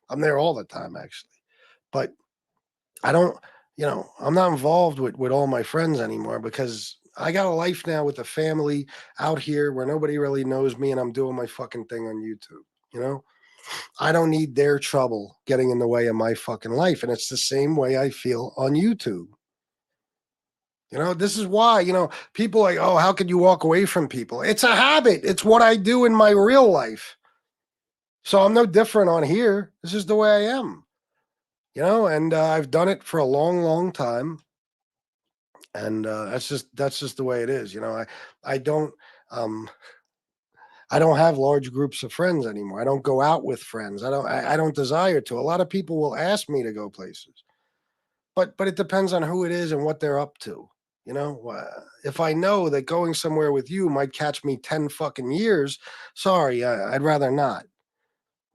I'm there all the time, actually. But I don't, I'm not involved with all my friends anymore because I got a life now with a family out here where nobody really knows me and I'm doing my fucking thing on YouTube. I don't need their trouble getting in the way of my fucking life. And it's the same way I feel on YouTube. This is why, people like, oh, how could you walk away from people? It's a habit. It's what I do in my real life. So I'm no different on here. This is the way I am, and I've done it for a long, long time. And that's just the way it is. I don't have large groups of friends anymore. I don't go out with friends. I don't desire to. A lot of people will ask me to go places, but it depends on who it is and what they're up to. If I know that going somewhere with you might catch me 10 fucking years, sorry, I'd rather not.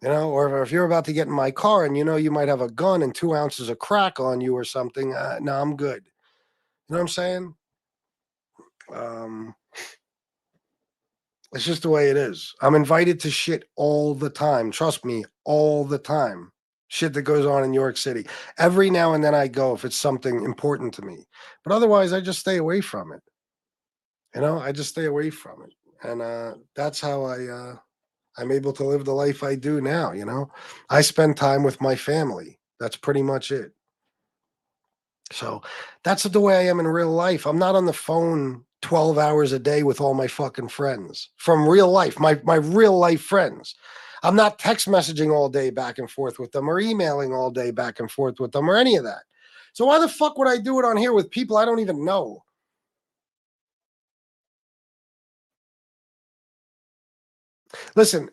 Or if you're about to get in my car and you might have a gun and 2 ounces of crack on you or something, no, I'm good. You know what I'm saying? It's just the way it is. I'm invited to shit all the time. Trust me, all the time. Shit that goes on in New York City. Every now and then I go if it's something important to me. But otherwise, I just stay away from it. I just stay away from it. And that's how I'm able to live the life I do now. I spend time with my family. That's pretty much it. So that's the way I am in real life. I'm not on the phone 12 hours a day with all my fucking friends from real life, my real life friends. I'm not text messaging all day back and forth with them or emailing all day back and forth with them or any of that. So why the fuck would I do it on here with people I don't even know? Listen,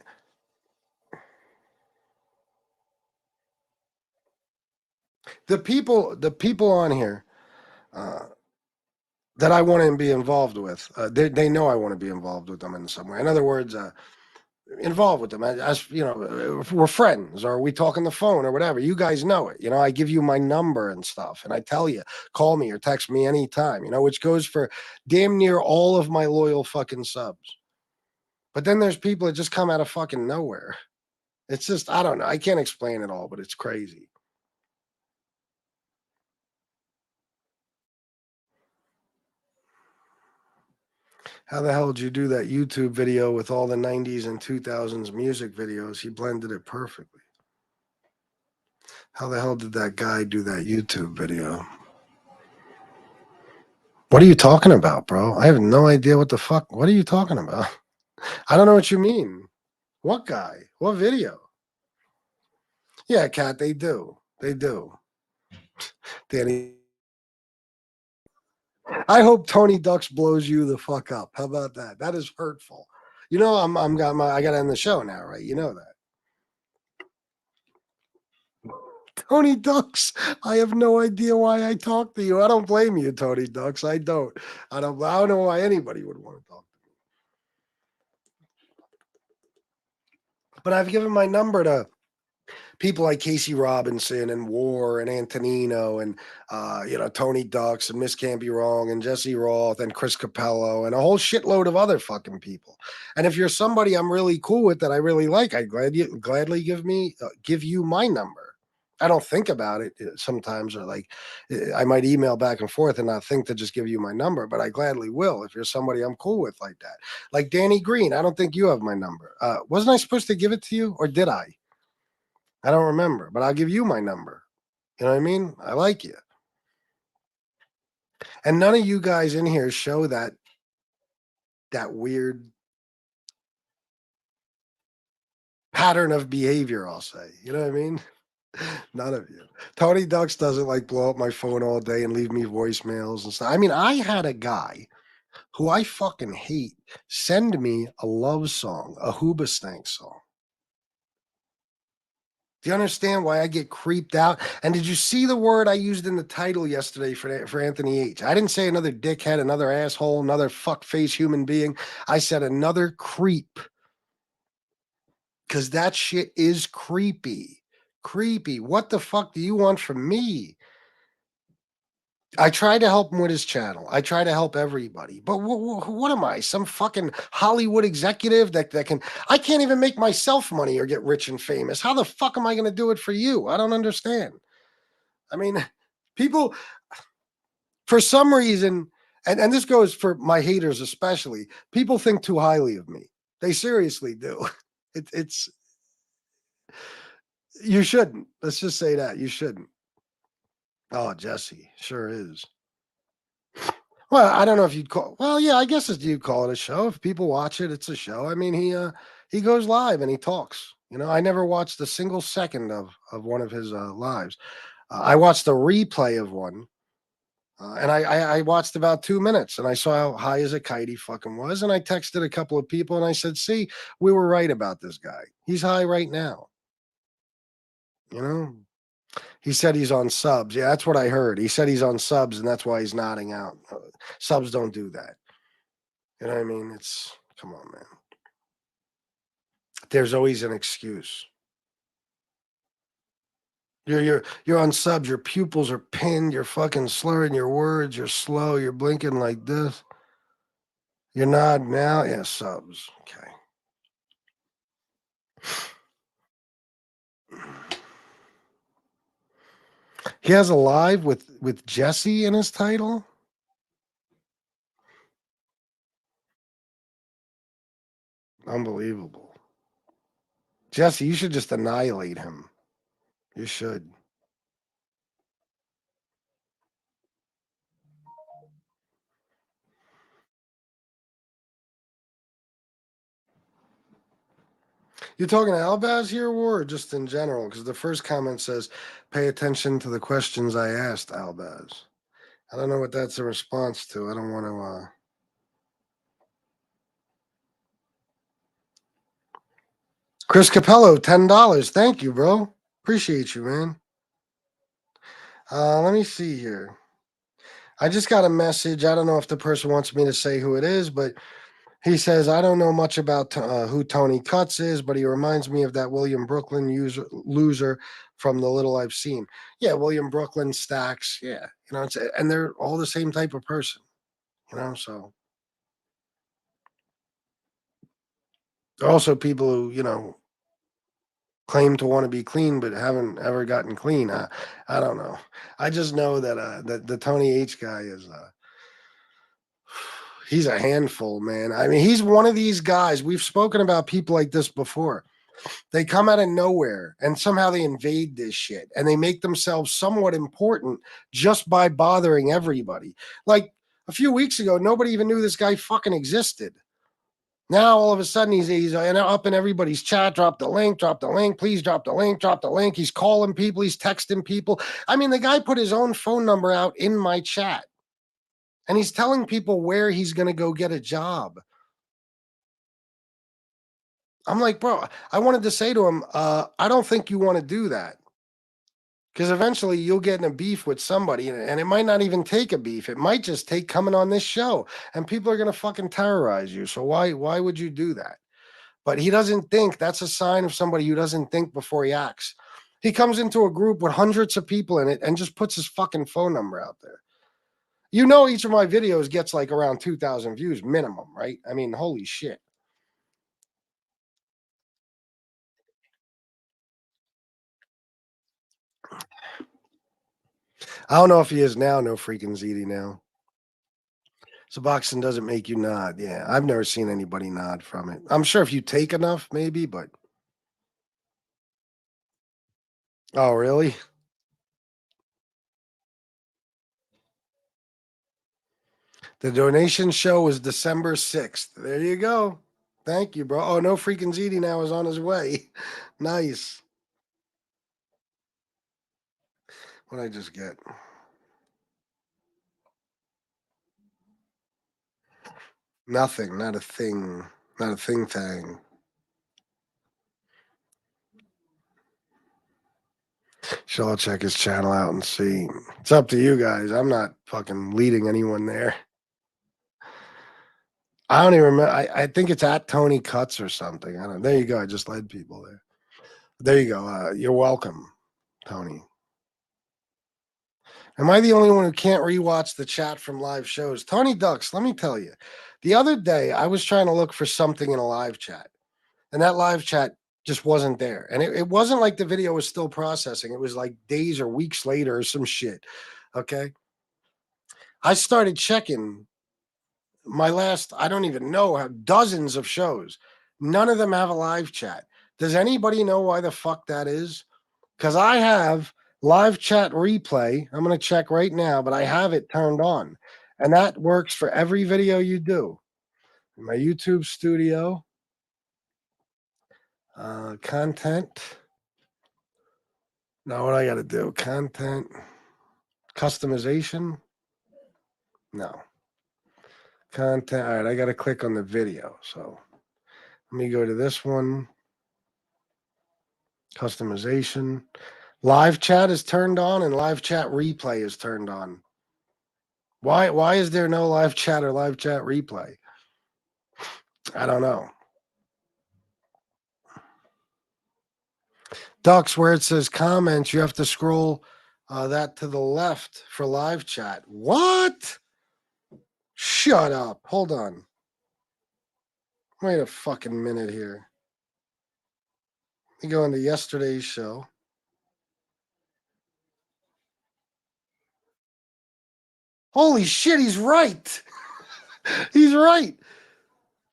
the people on here that I want to be involved with, they know I want to be involved with them in some way. In other words, involved with them. As you know, if we're friends or we talk on the phone or whatever. You guys know it. I give you my number and stuff, and I tell you, call me or text me anytime. Which goes for damn near all of my loyal fucking subs. But then there's people that just come out of fucking nowhere. It's just, I don't know. I can't explain it all, but it's crazy. How the hell did you do that YouTube video with all the 90s and 2000s music videos? He blended it perfectly. How the hell did that guy do that YouTube video? What are you talking about, bro? I have no idea what the fuck. What are you talking about? I don't know what you mean. What guy? What video? Yeah, Kat, they do. They do. Danny. I hope Tony Ducks blows you the fuck up. How about that? That is hurtful. I gotta end the show now, right? You know that. Tony Ducks. I have no idea why I talk to you. I don't blame you, Tony Ducks. I don't. I don't know why anybody would want to talk to me. But I've given my number to people like Casey Robinson and War and Antonino and Tony Ducks and Miss Can't Be Wrong and Jesse Roth and Chris Capello and a whole shitload of other fucking people. And if you're somebody I'm really cool with that I really like, I'd gladly give you my number. I don't think about it sometimes, or like I might email back and forth and not think to just give you my number, but I gladly will if you're somebody I'm cool with like that. Like Danny Green, I don't think you have my number. Wasn't I supposed to give it to you, or did I? I don't remember, but I'll give you my number. You know what I mean? I like you. And none of you guys in here show that weird pattern of behavior, I'll say. You know what I mean? None of you. Tony Ducks doesn't like blow up my phone all day and leave me voicemails and stuff. I mean, I had a guy who I fucking hate send me a love song, a Hoobastank song. Do you understand why I get creeped out? And did you see the word I used in the title yesterday for Anthony H? I didn't say another dickhead, another asshole, another fuckface human being. I said another creep. Because that shit is creepy. Creepy. What the fuck do you want from me? I try to help him with his channel. I try to help everybody. But what am I? Some fucking Hollywood executive that can... I can't even make myself money or get rich and famous. How the fuck am I going to do it for you? I don't understand. I mean, people, for some reason, and this goes for my haters especially, people think too highly of me. They seriously do. It's you shouldn't. Let's just say that. You shouldn't. Oh, Jesse, sure is. Well, I don't know if you'd call. Well, yeah, I guess you'd call it a show. If people watch it, it's a show. I mean, he goes live and he talks. I never watched a single second of one of his lives. I watched a replay of one, and I watched about 2 minutes, and I saw how high as a kite he fucking was, and I texted a couple of people, and I said, "See, we were right about this guy. He's high right now." You know, he said he's on subs. Yeah, that's what I heard. He said he's on subs, and that's why he's nodding out. Subs don't do that. You know what I mean? Come on, man. There's always an excuse. You're on subs. Your pupils are pinned. You're fucking slurring your words. You're slow. You're blinking like this. You're nodding now. Yeah, subs. Okay. He has a live with Jesse in his title. Unbelievable. Jesse, you should just annihilate him. You should. You talking to Albaz here, War, or just in general? Because the first comment says, pay attention to the questions I asked, Albaz. I don't know what that's a response to. I don't want to... Chris Capello, $10. Thank you, bro. Appreciate you, man. Let me see here. I just got a message. I don't know if the person wants me to say who it is, but he says, I don't know much about who Tony Cutts is, but he reminds me of that William Brooklyn loser from the little I've seen. Yeah, William Brooklyn, Stacks. Yeah, and they're all the same type of person, so. They're also people who, claim to want to be clean but haven't ever gotten clean. I don't know. I just know that the Tony H guy is he's a handful, man. I mean, he's one of these guys. We've spoken about people like this before. They come out of nowhere and somehow they invade this shit and they make themselves somewhat important just by bothering everybody. Like a few weeks ago, nobody even knew this guy fucking existed. Now all of a sudden he's up in everybody's chat. Drop the link. Please drop the link. Drop the link. He's calling people. He's texting people. I mean, the guy put his own phone number out in my chat, and he's telling people where he's going to go get a job. I'm like, bro, I wanted to say to him, I don't think you want to do that. Because eventually you'll get in a beef with somebody, and it might not even take a beef. It might just take coming on this show, and people are going to fucking terrorize you. So why would you do that? But he doesn't think. That's a sign of somebody who doesn't think before he acts. He comes into a group with hundreds of people in it and just puts his fucking phone number out there. Each of my videos gets like around 2,000 views minimum, right? I mean, holy shit. I don't know if he is now. No freaking ZD now. Suboxone doesn't make you nod. Yeah, I've never seen anybody nod from it. I'm sure if you take enough, maybe, but. Oh, really? The donation show was December 6th. There you go. Thank you, bro. Oh, no freaking ZD now is on his way. Nice. What did I just get? Nothing. Not a thing. Not a thing. So I'll check his channel out and see. It's up to you guys. I'm not fucking leading anyone there. I don't even remember. I think it's at Tony Cuts or something. I don't. There you go. I just led people there. There you go. You're welcome, Tony. Am I the only one who can't rewatch the chat from live shows? Tony Ducks, let me tell you. The other day, I was trying to look for something in a live chat, and that live chat just wasn't there. And it wasn't like the video was still processing. It was like days or weeks later or some shit. Okay. I started checking my last, I don't even know, dozens of shows. None of them have a live chat. Does anybody know why the fuck that is? Because I have live chat replay. I'm going to check right now, but I have it turned on. And that works for every video you do. My YouTube studio, content. Now, what I got to do? Content, customization. No. Content. All right, I got to click on the video. So let me go to this one. Customization. Live chat is turned on and live chat replay is turned on. Why is there no live chat or live chat replay? I don't know. Ducks, where it says comments, you have to scroll that to the left for live chat. What? Shut up. Hold on. Wait a fucking minute here. Let me go into yesterday's show. Holy shit, he's right. He's right.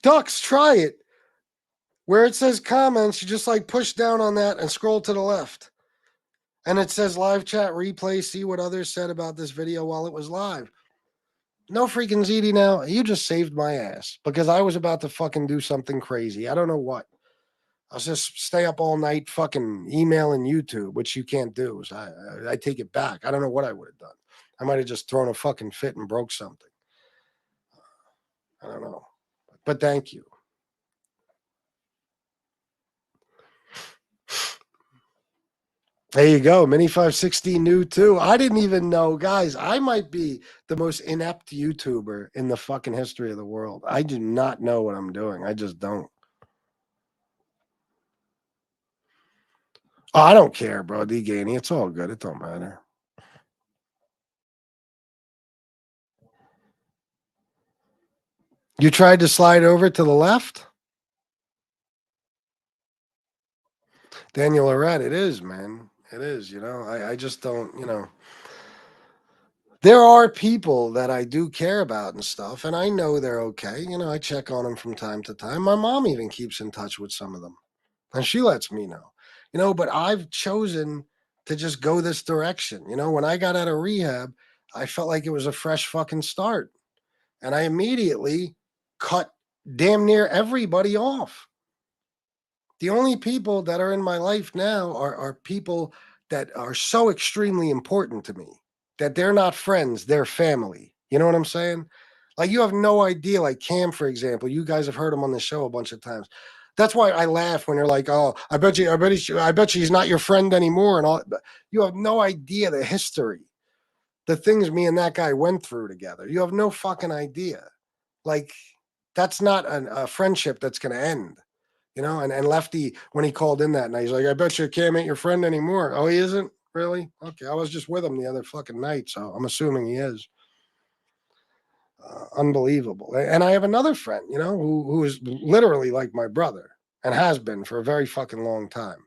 Ducks, try it. Where it says comments, you just like push down on that and scroll to the left. And it says live chat replay, see what others said about this video while it was live. No freaking ZD now. You just saved my ass because I was about to fucking do something crazy. I don't know what. I'll just stay up all night fucking emailing YouTube, which you can't do. So I take it back. I don't know what I would have done. I might have just thrown a fucking fit and broke something. I don't know. But thank you. There you go. Mini 560 new too. I didn't even know, guys. I might be the most inept YouTuber in the fucking history of the world. I do not know what I'm doing. I just don't. Oh, I don't care, bro. D-Gainy. It's all good. It don't matter. You tried to slide over to the left? Daniel Lorette, it is, man. It is, I just don't, There are people that I do care about and stuff, and I know they're okay. I check on them from time to time. My mom even keeps in touch with some of them, and she lets me know. But I've chosen to just go this direction. When I got out of rehab, I felt like it was a fresh fucking start, and I immediately cut damn near everybody off. The only people that are in my life now are people that are so extremely important to me that they're not friends, they're family. You know what I'm saying? Like you have no idea. Like Cam, for example, you guys have heard him on the show a bunch of times. That's why I laugh when they're like, "Oh, I bet you he's not your friend anymore." And all, you have no idea the history, the things me and that guy went through together. You have no fucking idea. Like that's not a friendship that's going to end. And Lefty, when he called in that night, he's like, I bet you Cam ain't your friend anymore. Oh, he isn't? Really? Okay. I was just with him the other fucking night, so I'm assuming he is. Unbelievable. And I have another friend, who is literally like my brother and has been for a very fucking long time.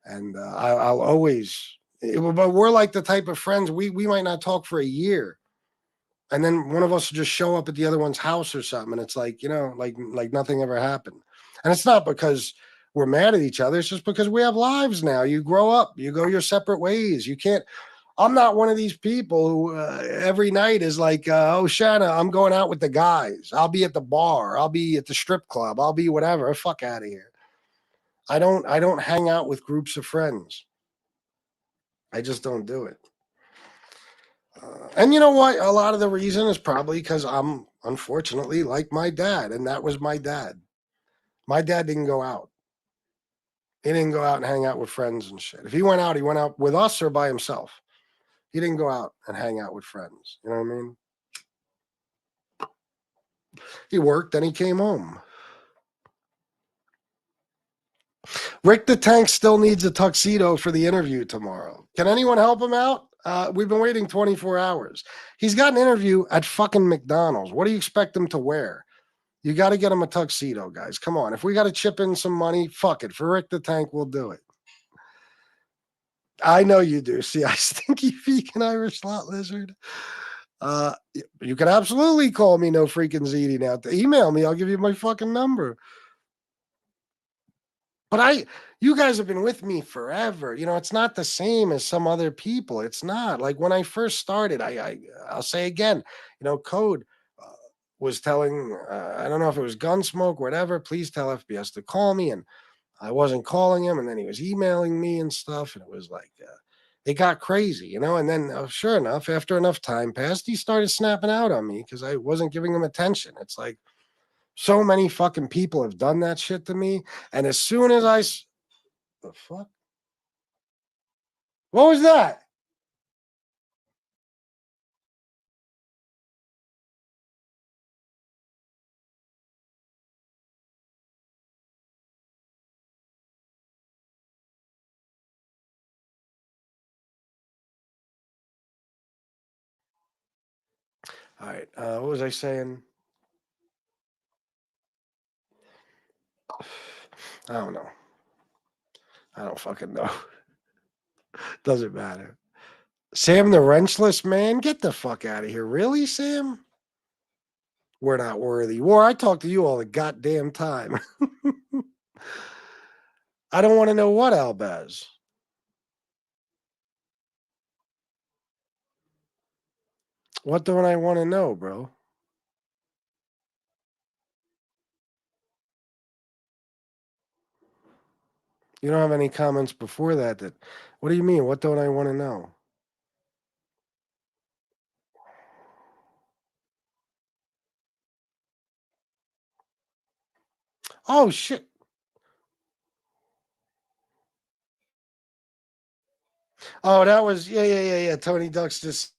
And I'll always, but we're like the type of friends, we might not talk for a year. And then one of us will just show up at the other one's house or something. And it's like, like nothing ever happened. And it's not because we're mad at each other. It's just because we have lives now. You grow up, you go your separate ways. You can't, I'm not one of these people who every night is like, oh, Shanna, I'm going out with the guys. I'll be at the bar. I'll be at the strip club. I'll be whatever. Fuck out of here. I don't hang out with groups of friends. I just don't do it. And you know what? A lot of the reason is probably because I'm unfortunately like my dad, and that was my dad. My dad didn't go out. He didn't go out and hang out with friends and shit. If he went out, he went out with us or by himself. He didn't go out and hang out with friends. You know what I mean? He worked, then he came home. Rick the Tank still needs a tuxedo for the interview tomorrow. Can anyone help him out? We've been waiting 24 hours. He's got an interview at fucking McDonald's. What do you expect him to wear? You got to get him a tuxedo, guys. Come on. If we got to chip in some money, fuck it. For Rick the Tank, we'll do it. I know you do. See, I stinky vegan Irish lot lizard. You can absolutely call me no freaking ZD now. Email me. I'll give you my fucking number. But you guys have been with me forever. It's not the same as some other people. It's not. Like when I first started, I'll say again, Code was telling, I don't know if it was Gunsmoke, whatever, please tell FBS to call me. And I wasn't calling him. And then he was emailing me and stuff. And it was like, it got crazy, And then sure enough, after enough time passed, he started snapping out on me because I wasn't giving him attention. It's like, so many fucking people have done that shit to me. And as soon as the fuck? What was that? All right. What was I saying? I don't know. I don't fucking know. Doesn't matter. Sam the wrenchless man, get the fuck out of here. Really, Sam? We're not worthy. War, I talk to you all the goddamn time. I don't want to know what, Albaz. What don't I want to know, bro? You don't have any comments before that. What do you mean? What don't I want to know? Oh shit. Oh, that was yeah. Tony Duck's just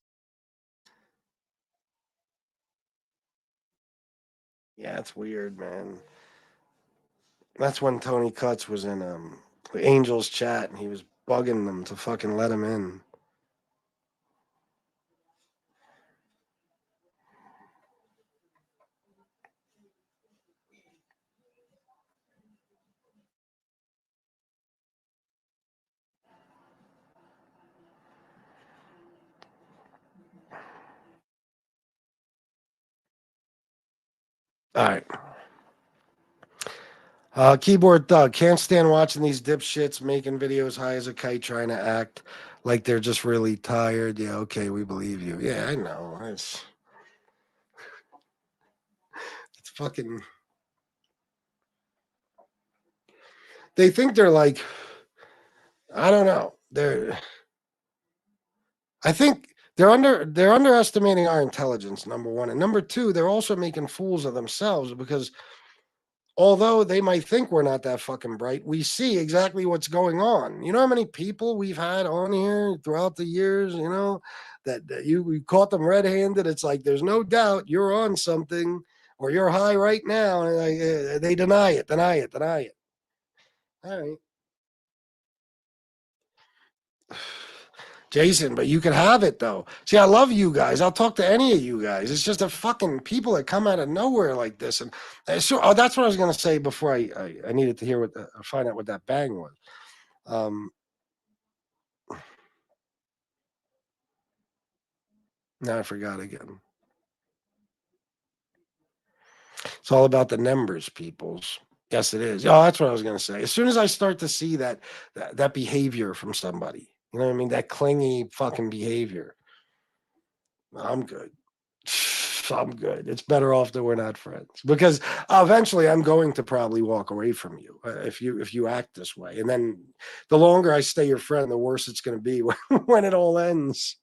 yeah, it's weird, man. That's when Tony Cuts was in Angels chat and he was bugging them to fucking let him in. All right. Keyboard Thug. Can't stand watching these dipshits making videos high as a kite trying to act like they're just really tired. Yeah, okay, we believe you. Yeah, I know. It's fucking. They think they're like, I don't know. I think they're underestimating our intelligence, number one. And number two, they're also making fools of themselves because although they might think we're not that fucking bright, we see exactly what's going on. You know how many people we've had on here throughout the years, that you caught them red-handed. It's like there's no doubt you're on something or you're high right now. And they deny it, deny it, deny it. All right. Jason, but you can have it though. See, I love you guys. I'll talk to any of you guys. It's just the fucking people that come out of nowhere like this. And so, that's what I was gonna say before I needed to hear find out what that bang was. Um, Now I forgot again. It's all about the numbers, peoples. Yes, it is. Oh, that's what I was gonna say. As soon as I start to see that behavior from somebody, you know what I mean, that clingy fucking behavior, I'm good. I'm good. It's better off that we're not friends because eventually I'm going to probably walk away from you if you act this way. And then the longer I stay your friend, the worse it's going to be when it all ends.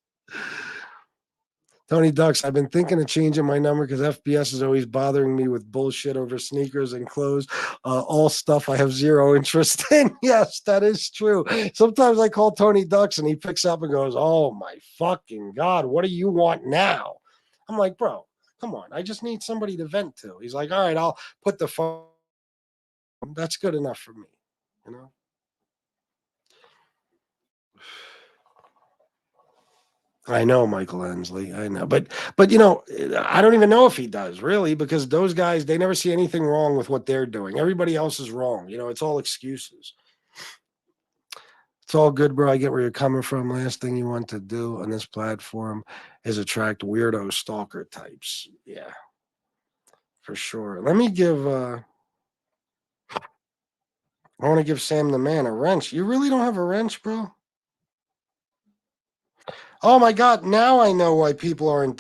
Tony Ducks, I've been thinking of changing my number because FBS is always bothering me with bullshit over sneakers and clothes, all stuff I have zero interest in. Yes, that is true. Sometimes I call Tony Ducks and he picks up and goes, "Oh my fucking God, what do you want now?" I'm like, bro, come on. I just need somebody to vent to. He's like, all right, I'll put the phone. That's good enough for me, you know? I know Michael Hensley. I know, but I don't even know if he does really because those guys they never see anything wrong with what they're doing. Everybody else is wrong. It's all excuses. It's all good, bro. I get where you're coming from. Last thing you want to do on this platform is attract weirdo stalker types. Yeah, for sure. Let me give. I want to give Sam the man a wrench. You really don't have a wrench, bro? Oh my God! Now I know why people aren't.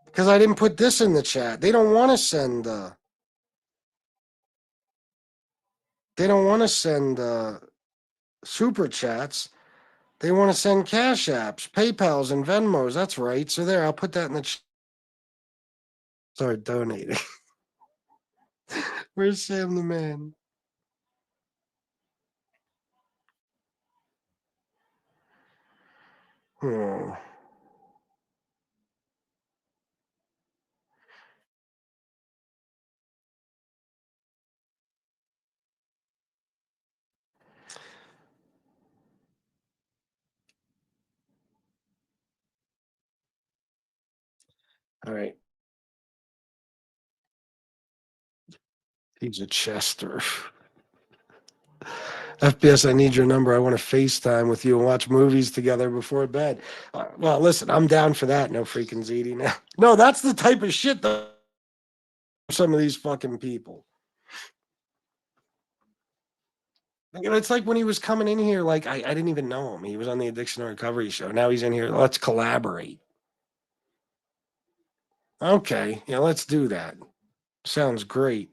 Because I didn't put this in the chat. They don't want to send. They don't want to send super chats. They want to send cash apps, PayPal's, and Venmos. That's right. So there, I'll put that in the chat. Start donating. Where's Sam the man? Hmm. All right. He's a Chester. FPS, I need your number. I want to FaceTime with you and watch movies together before bed. Well, listen, I'm down for that. No freaking ZD now. No, that's the type of shit that some of these fucking people. It's like when he was coming in here, like I didn't even know him. He was on the Addiction and Recovery show. Now he's in here. Let's collaborate. Okay, yeah, let's do that. Sounds great.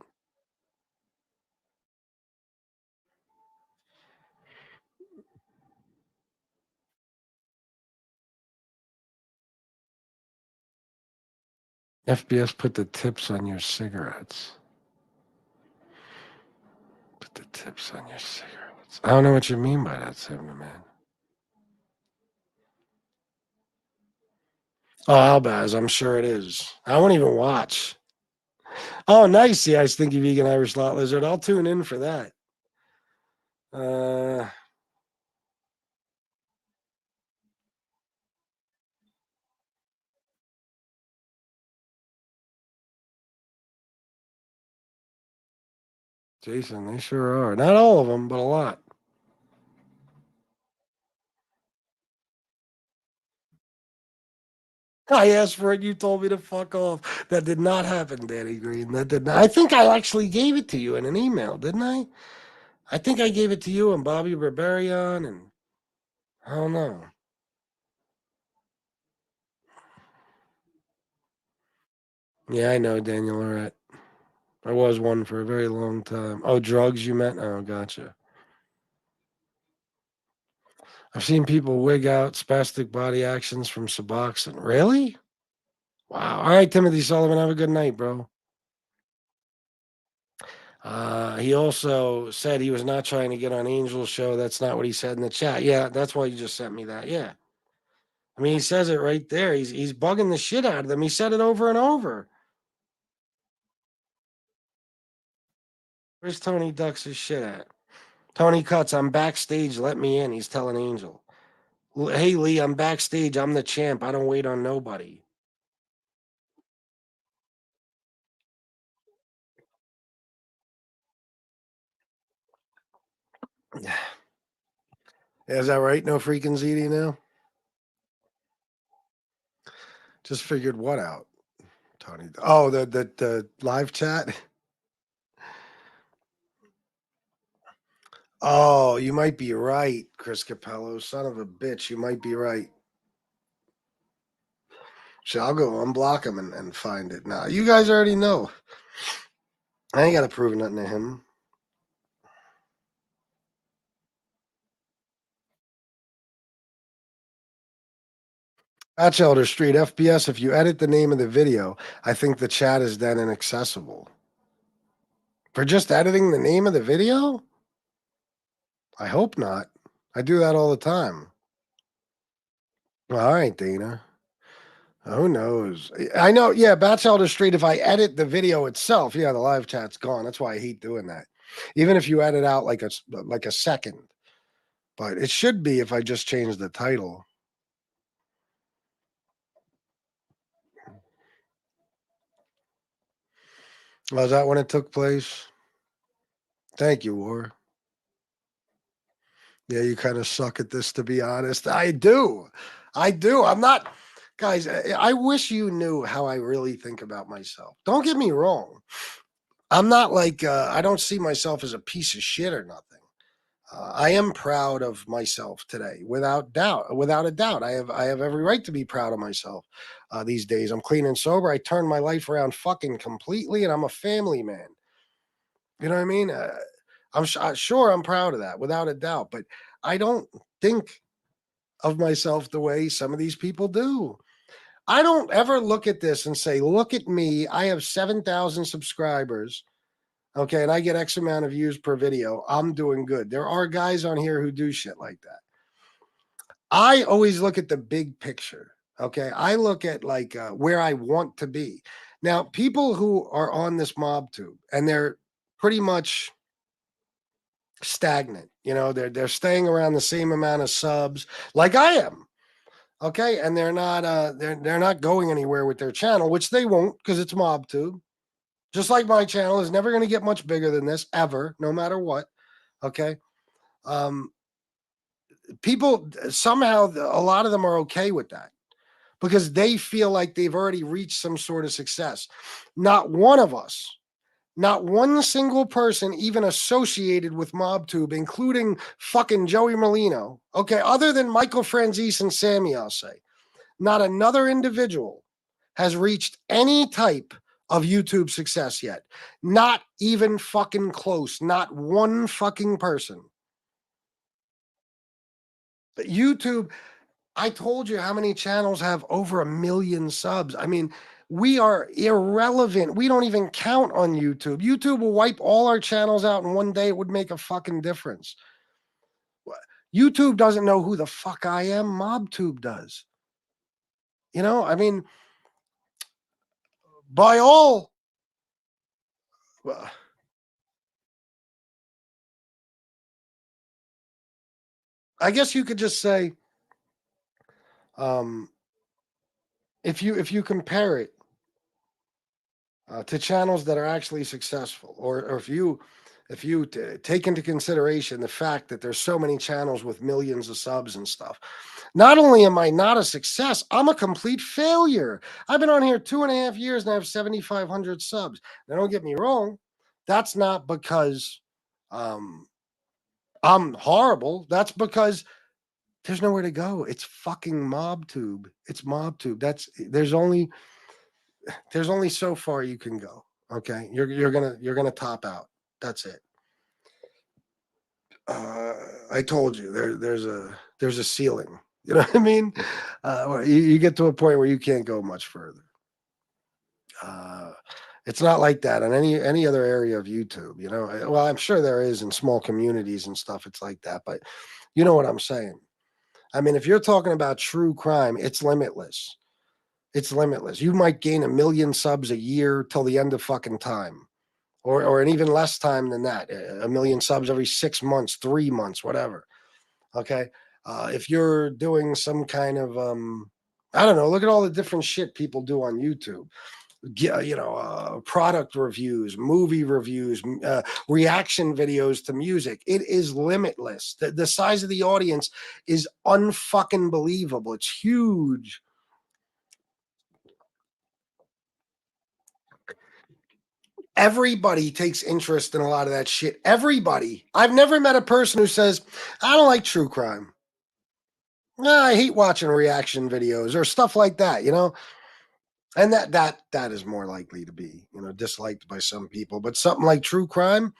FBS put the tips on your cigarettes. Put the tips on your cigarettes. I don't know what you mean by that, 70 man. Oh, Albaz, I'm sure it is. I won't even watch. Oh, nice. Yeah, I Stinky Vegan Irish Lot Lizard. I'll tune in for that. Jason, they sure are. Not all of them, but a lot. I asked for it. You told me to fuck off. That did not happen, Danny Green. That did not. I think I actually gave it to you in an email, didn't I? I think I gave it to you and Bobby Barbarian, and I don't know. Yeah, I know Daniel Lorette. I was one for a very long time. Oh, drugs you meant? Oh, gotcha. I've seen people wig out spastic body actions from Suboxone. Really? Wow. All right, Timothy Sullivan, have a good night, bro. He also said he was not trying to get on Angel's show. That's not what he said in the chat. Yeah, that's why you just sent me that. Yeah. I mean, he says it right there. He's bugging the shit out of them. He said it over and over. Where's Tony Ducks his shit at? Tony Cuts, I'm backstage. Let me in. He's telling Angel. Hey, Lee, I'm backstage. I'm the champ. I don't wait on nobody. Is that right? No freaking ZD now? Just figured what out, Tony? Oh, the live chat? Oh, you might be right, Chris Capello. Son of a bitch. You might be right. So I'll go unblock him and find it. Now, you guys already know. I ain't got to prove nothing to him. Batchelder Street, FBS, if you edit the name of the video, I think the chat is then inaccessible. For just editing the name of the video? I hope not. I do that all the time. All right, Dana. Who knows? I know, yeah, Batchelder Street, if I edit the video itself, yeah, the live chat's gone. That's why I hate doing that. Even if you edit out like a second. But it should be if I just change the title. Was that when it took place? Thank you, War. Yeah, you kind of suck at this, to be honest. I do. I do. I'm not, guys, I wish you knew how I really think about myself. Don't get me wrong. I'm not like, I don't see myself as a piece of shit or nothing. I am proud of myself today, without doubt, without a doubt. I have every right to be proud of myself these days. I'm clean and sober. I turned my life around fucking completely, and I'm a family man. You know what I mean? Sure I'm proud of that, without a doubt. But I don't think of myself the way some of these people do. I don't ever look at this and say, "Look at me. I have 7,000 subscribers." Okay, and I get X amount of views per video. I'm doing good. There are guys on here who do shit like that. I always look at the big picture. Okay, I look at like where I want to be. Now, people who are on this mob tube and they're pretty much stagnant, you know, they're staying around the same amount of subs like I am. Okay, and they're not going anywhere with their channel, which they won't because it's mob tube. Just like my channel is never going to get much bigger than this ever, no matter what. Okay. Um, People somehow, a lot of them are okay with that because they feel like they've already reached some sort of success. Not one of us, not one single person even associated with MobTube, including fucking Joey Molino. Okay. Other than Michael Franzese and Sammy, I'll say, not another individual has reached any type of YouTube success yet. Not even fucking close. Not one fucking person. YouTube, I told you how many channels have over 1 million subs. I mean, We are irrelevant. We don't even count on YouTube. YouTube will wipe all our channels out in one day. It would make a fucking difference. YouTube doesn't know who the fuck I am. MobTube does. You know, I mean, by all, I guess you could just say, if you compare it to channels that are actually successful, or if you take into consideration the fact that there's so many channels with millions of subs and stuff, not only am I not a success, I'm a complete failure. I've been on here 2.5 years and I have 7,500 subs. Now, don't get me wrong, that's not because I'm horrible. That's because there's nowhere to go. It's fucking MobTube. It's MobTube. There's only so far you can go. Okay, you're gonna top out. That's it. I told you there's a ceiling. You know what I mean? You get to a point where you can't go much further. It's not like that on any other area of YouTube. You know, well, I'm sure there is in small communities and stuff. It's like that, but you know what I'm saying. I mean, if you're talking about true crime, it's limitless. It's limitless. You might gain 1 million subs a year till the end of fucking time, or an even less time than that. 1 million subs every 6 months, 3 months, whatever. Okay. If you're doing some kind of, I don't know, look at all the different shit people do on YouTube. You know, product reviews, movie reviews, reaction videos to music. It is limitless. The size of the audience is unfucking believable. It's huge. Everybody takes interest in a lot of that shit. Everybody. I've never met a person who says, I don't like true crime. I hate watching reaction videos or stuff like that, you know? And that is more likely to be, you know, disliked by some people. But something like true crime,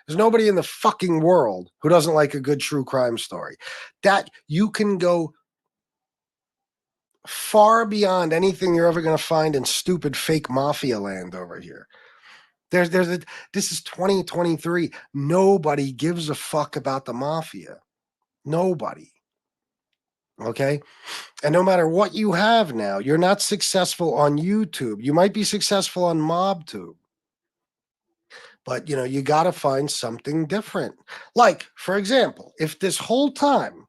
there's nobody in the fucking world who doesn't like a good true crime story. That you can go far beyond anything you're ever going to find in stupid fake mafia land over here. This is 2023. Nobody gives a fuck about the mafia. Nobody. Okay. And no matter what you have now, you're not successful on YouTube. You might be successful on MobTube, but you know, you got to find something different. Like, for example, if this whole time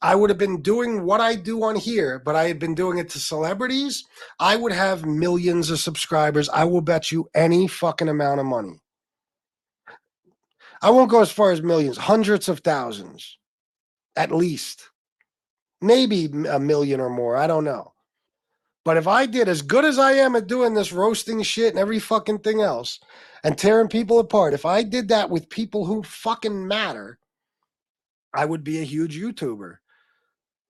I would have been doing what I do on here, but I had been doing it to celebrities, I would have millions of subscribers. I will bet you any fucking amount of money. I won't go as far as millions, hundreds of thousands, at least. Maybe 1 million or more. I don't know. But if I did as good as I am at doing this roasting shit and every fucking thing else and tearing people apart, if I did that with people who fucking matter, I would be a huge YouTuber.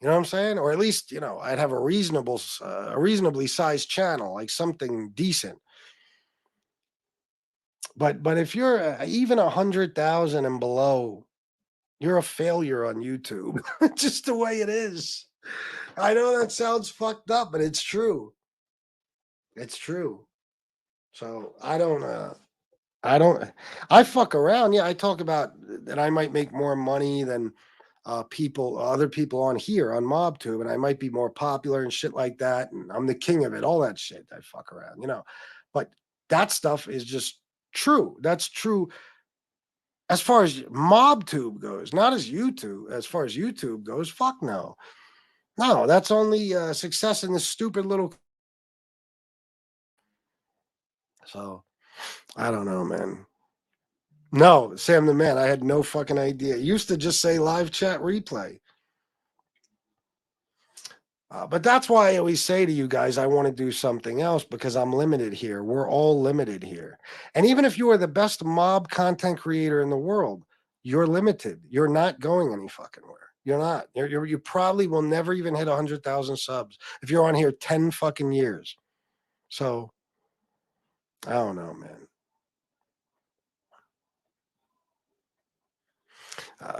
You know what I'm saying? Or at least, you know, I'd have a reasonably sized channel, like something decent. But if you're even 100,000 and below, you're a failure on YouTube. Just the way it is. I know that sounds fucked up, but it's true. It's true. So I fuck around. Yeah, I talk about that I might make more money than other people on here on MobTube, and I might be more popular and shit like that. And I'm the king of it, all that shit. I fuck around, you know. But that stuff is just true. That's true as far as MobTube goes, not as YouTube. As far as YouTube goes, fuck no. No, that's only success in this stupid little. So I don't know, man. No, Sam the Man. I had no fucking idea. It used to just say live chat replay. But that's why I always say to you guys, I want to do something else because I'm limited here. We're all limited here. And even if you are the best mob content creator in the world, you're limited. You're not going any fucking where. You're not. You probably will never even hit 100,000 subs if you're on here 10 fucking years. So I don't know, man.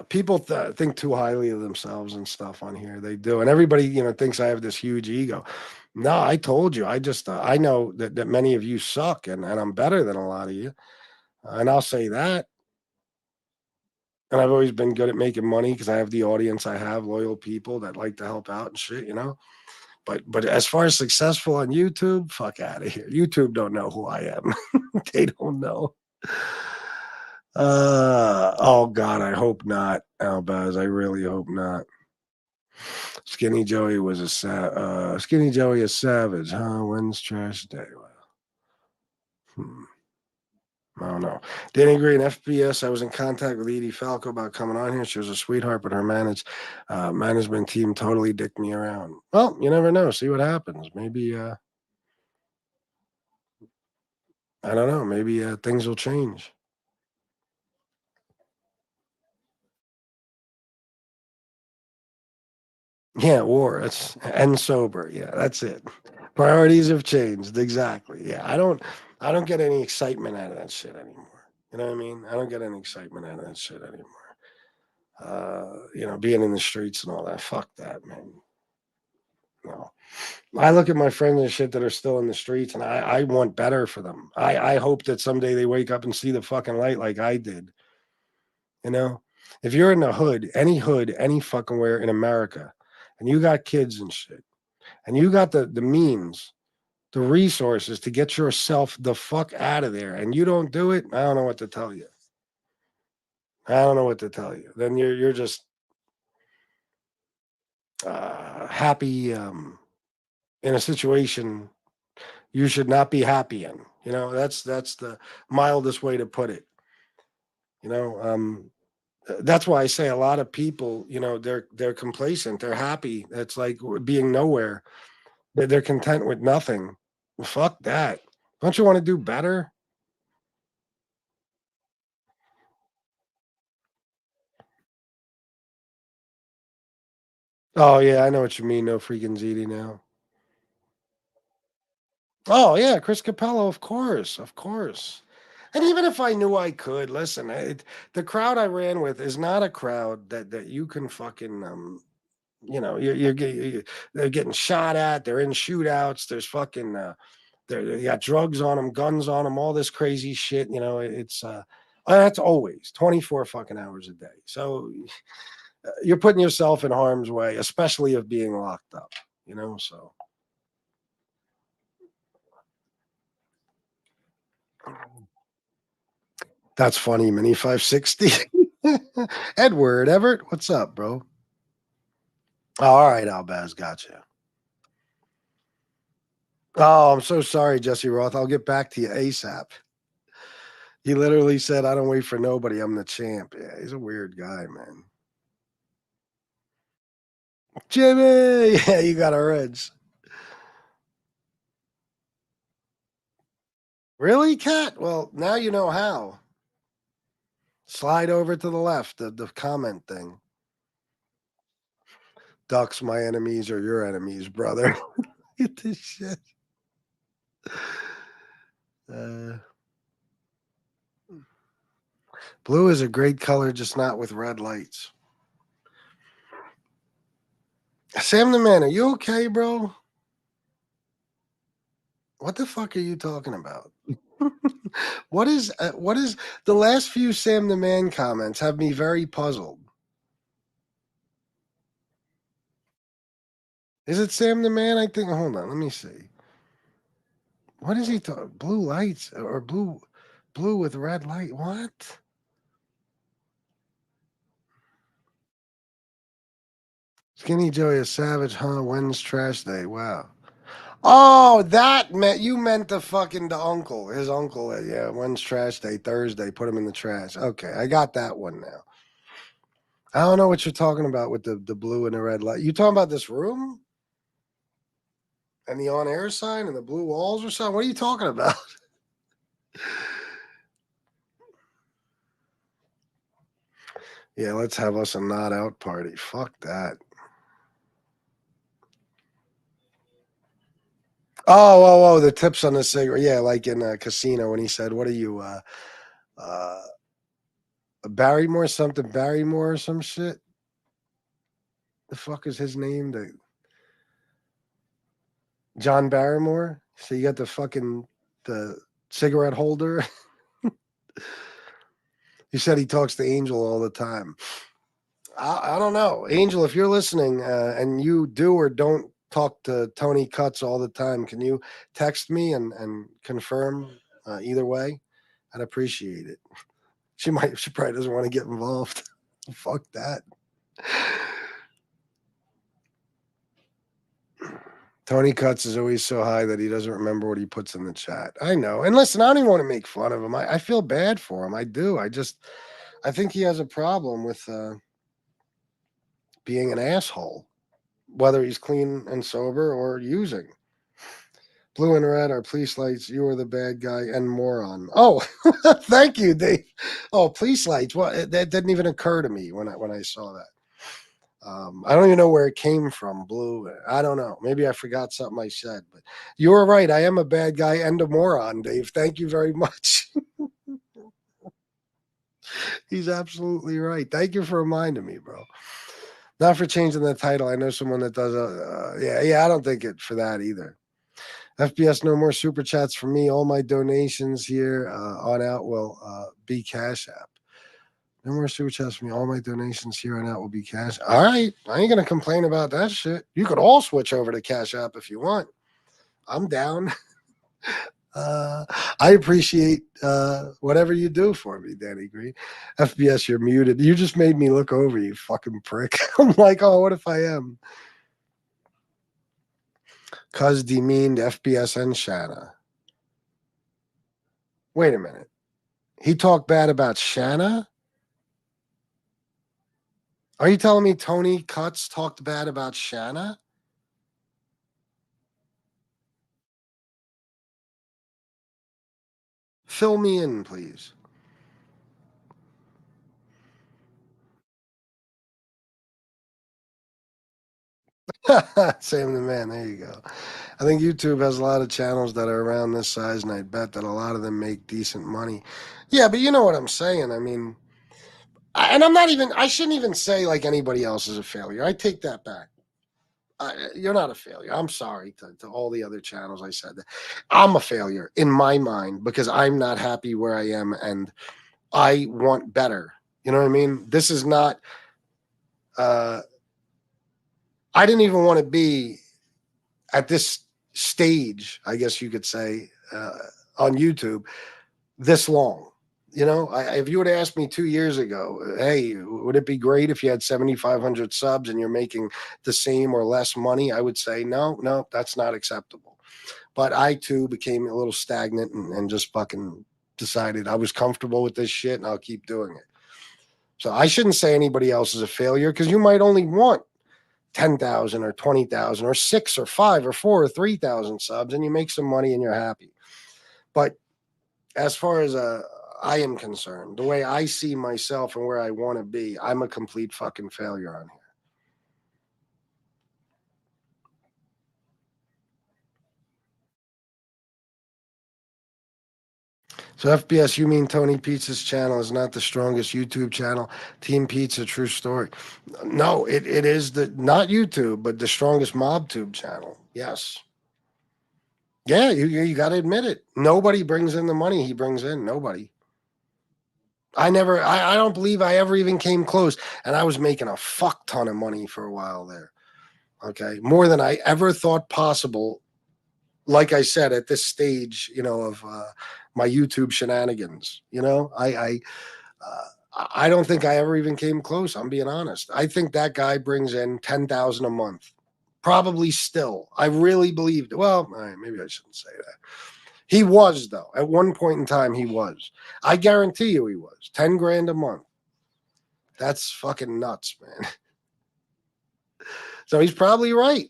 People think too highly of themselves and stuff on here. They do, and everybody, you know, thinks I have this huge ego. No, I told you. I just I know that many of you suck, and I'm better than a lot of you, and I'll say that. And I've always been good at making money because I have the audience I have, loyal people that like to help out and shit, you know. But as far as successful on YouTube, fuck out of here. YouTube don't know who I am. They don't know. Oh God, I hope not, Albaz. I really hope not. Skinny Joey was a Skinny Joey is savage, huh? When's trash day? Well, hmm. I don't know. Danny Green, FBS. I was in contact with Edie Falco about coming on here. She was a sweetheart, but her management team totally dicked me around. Well, you never know. See what happens. Maybe I don't know. Maybe things will change. Yeah, war. It's and sober. Yeah, that's it. Priorities have changed. Exactly. Yeah, I don't get any excitement out of that shit anymore. You know what I mean? I don't get any excitement out of that shit anymore. Being in the streets and all that. Fuck that, man. No. I look at my friends and shit that are still in the streets, and I want better for them. I hope that someday they wake up and see the fucking light like I did. You know, if you're in the hood, any fucking where in America, and you got kids and shit, and you got the means, the resources to get yourself the fuck out of there, and you don't do it, I don't know what to tell you. I don't know what to tell you. Then you're just happy in a situation you should not be happy in. That's the mildest way to put it. You know, that's why I say a lot of people, they're complacent, they're happy. It's like being nowhere. They're content with nothing. Fuck that. Don't you want to do better? Oh yeah, I know what you mean. No freaking ZD now. Oh yeah, Chris Capello, of course, of course. And even if I knew I could, listen, the crowd I ran with is not a crowd that you can fucking they're getting shot at. They're in shootouts. There's fucking they got drugs on them, guns on them, all this crazy shit. It's that's always 24 fucking hours a day. So you're putting yourself in harm's way, especially of being locked up. So that's funny. Mini 560. Edward Everett, what's up, bro? All right, Albaz, gotcha. Oh, I'm so sorry, Jesse Roth. I'll get back to you ASAP. He literally said, I don't wait for nobody. I'm the champ. Yeah, he's a weird guy, man. Jimmy! Yeah, you got a Reds. Really, Cat? Well, now you know how. Slide over to the left, the comment thing. Ducks, my enemies are your enemies, brother. Get this shit. Uh, Blue is a great color, just not with red lights. Sam the Man, are you okay, bro? What the fuck are you talking about? What is the last few Sam the Man comments have me very puzzled. Is it Sam the Man? I think. Hold on, let me see. What is he talking? Blue lights or blue with red light? What? Skinny Joey is savage, huh? When's trash day? Wow. Oh, that meant you meant the uncle, his uncle. Yeah, when's trash day? Thursday. Put him in the trash. Okay, I got that one now. I don't know what you're talking about with the blue and the red light. You talking about this room and the on air sign and the blue walls or something? What are you talking about? Yeah, let's have us a not out party. Fuck that. Oh, the tips on the cigarette. Yeah, like in a casino when he said, "What are you, uh, Barrymore something Barrymore or some shit?" The fuck is his name? John Barrymore. So you got the cigarette holder. He said he talks to Angel all the time. I don't know, Angel. If you're listening and you do or don't talk to Tony Cuts all the time, can you text me and confirm either way? I'd appreciate it. She probably doesn't want to get involved. Fuck that. Tony Cuts is always so high that he doesn't remember what he puts in the chat. I know. And listen, I don't even want to make fun of him. I feel bad for him. I do. I think he has a problem with being an asshole, whether he's clean and sober or using. Blue and red are police lights. You are the bad guy and moron. Oh, thank you, Dave. Oh, police lights. Well, that didn't even occur to me when I saw that. I don't even know where it came from. Blue. I don't know. Maybe I forgot something I said, but you were right. I am a bad guy and a moron, Dave. Thank you very much. He's absolutely right. Thank you for reminding me, bro. Not for changing the title. I know someone that does. Yeah. I don't think it for that either. FBS, no more super chats for me. All my donations here on out will be Cash App. No more super chats for me. All my donations here on out will be Cash. All right. I ain't going to complain about that shit. You could all switch over to Cash App if you want. I'm down. I appreciate whatever you do for me, Danny Green. FBS, you're muted. You just made me look over, you fucking prick. I'm like, oh, what if I am? Cuz demeaned FBS and Shanna. Wait a minute. He talked bad about Shanna? Are you telling me Tony Cuts talked bad about Shanna? Fill me in, please. Sam the man, there you go. I think YouTube has a lot of channels that are around this size, and I bet that a lot of them make decent money. Yeah, but you know what I'm saying. I mean, and I shouldn't even say like anybody else is a failure. I take that back. You're not a failure. I'm sorry to all the other channels I said that. I'm a failure in my mind because I'm not happy where I am and I want better. You know what I mean? This is not, I didn't even want to be at this stage, I guess you could say, on YouTube this long. You know, if you would have asked me 2 years ago, hey, would it be great if you had 7,500 subs and you're making the same or less money? I would say, no, that's not acceptable. But I too became a little stagnant and just fucking decided I was comfortable with this shit and I'll keep doing it. So I shouldn't say anybody else is a failure because you might only want 10,000 or 20,000 or 6 or 5 or 4 or 3,000 subs and you make some money and you're happy. But as far as I am concerned, the way I see myself and where I want to be, I'm a complete fucking failure on here. So FBS, you mean Tony Pizza's channel is not the strongest YouTube channel? Team Pizza, true story. No, it is not YouTube, but the strongest MobTube channel. Yes. Yeah, you got to admit it. Nobody brings in the money he brings in. Nobody. I don't believe I ever even came close. And I was making a fuck ton of money for a while there. Okay. More than I ever thought possible. Like I said, at this stage, of my YouTube shenanigans, I don't think I ever even came close. I'm being honest. I think that guy brings in 10,000 a month, probably still. I really believed. Well, all right, maybe I shouldn't say that. He was though. At one point in time, he was. I guarantee you, he was 10 grand a month. That's fucking nuts, man. So he's probably right.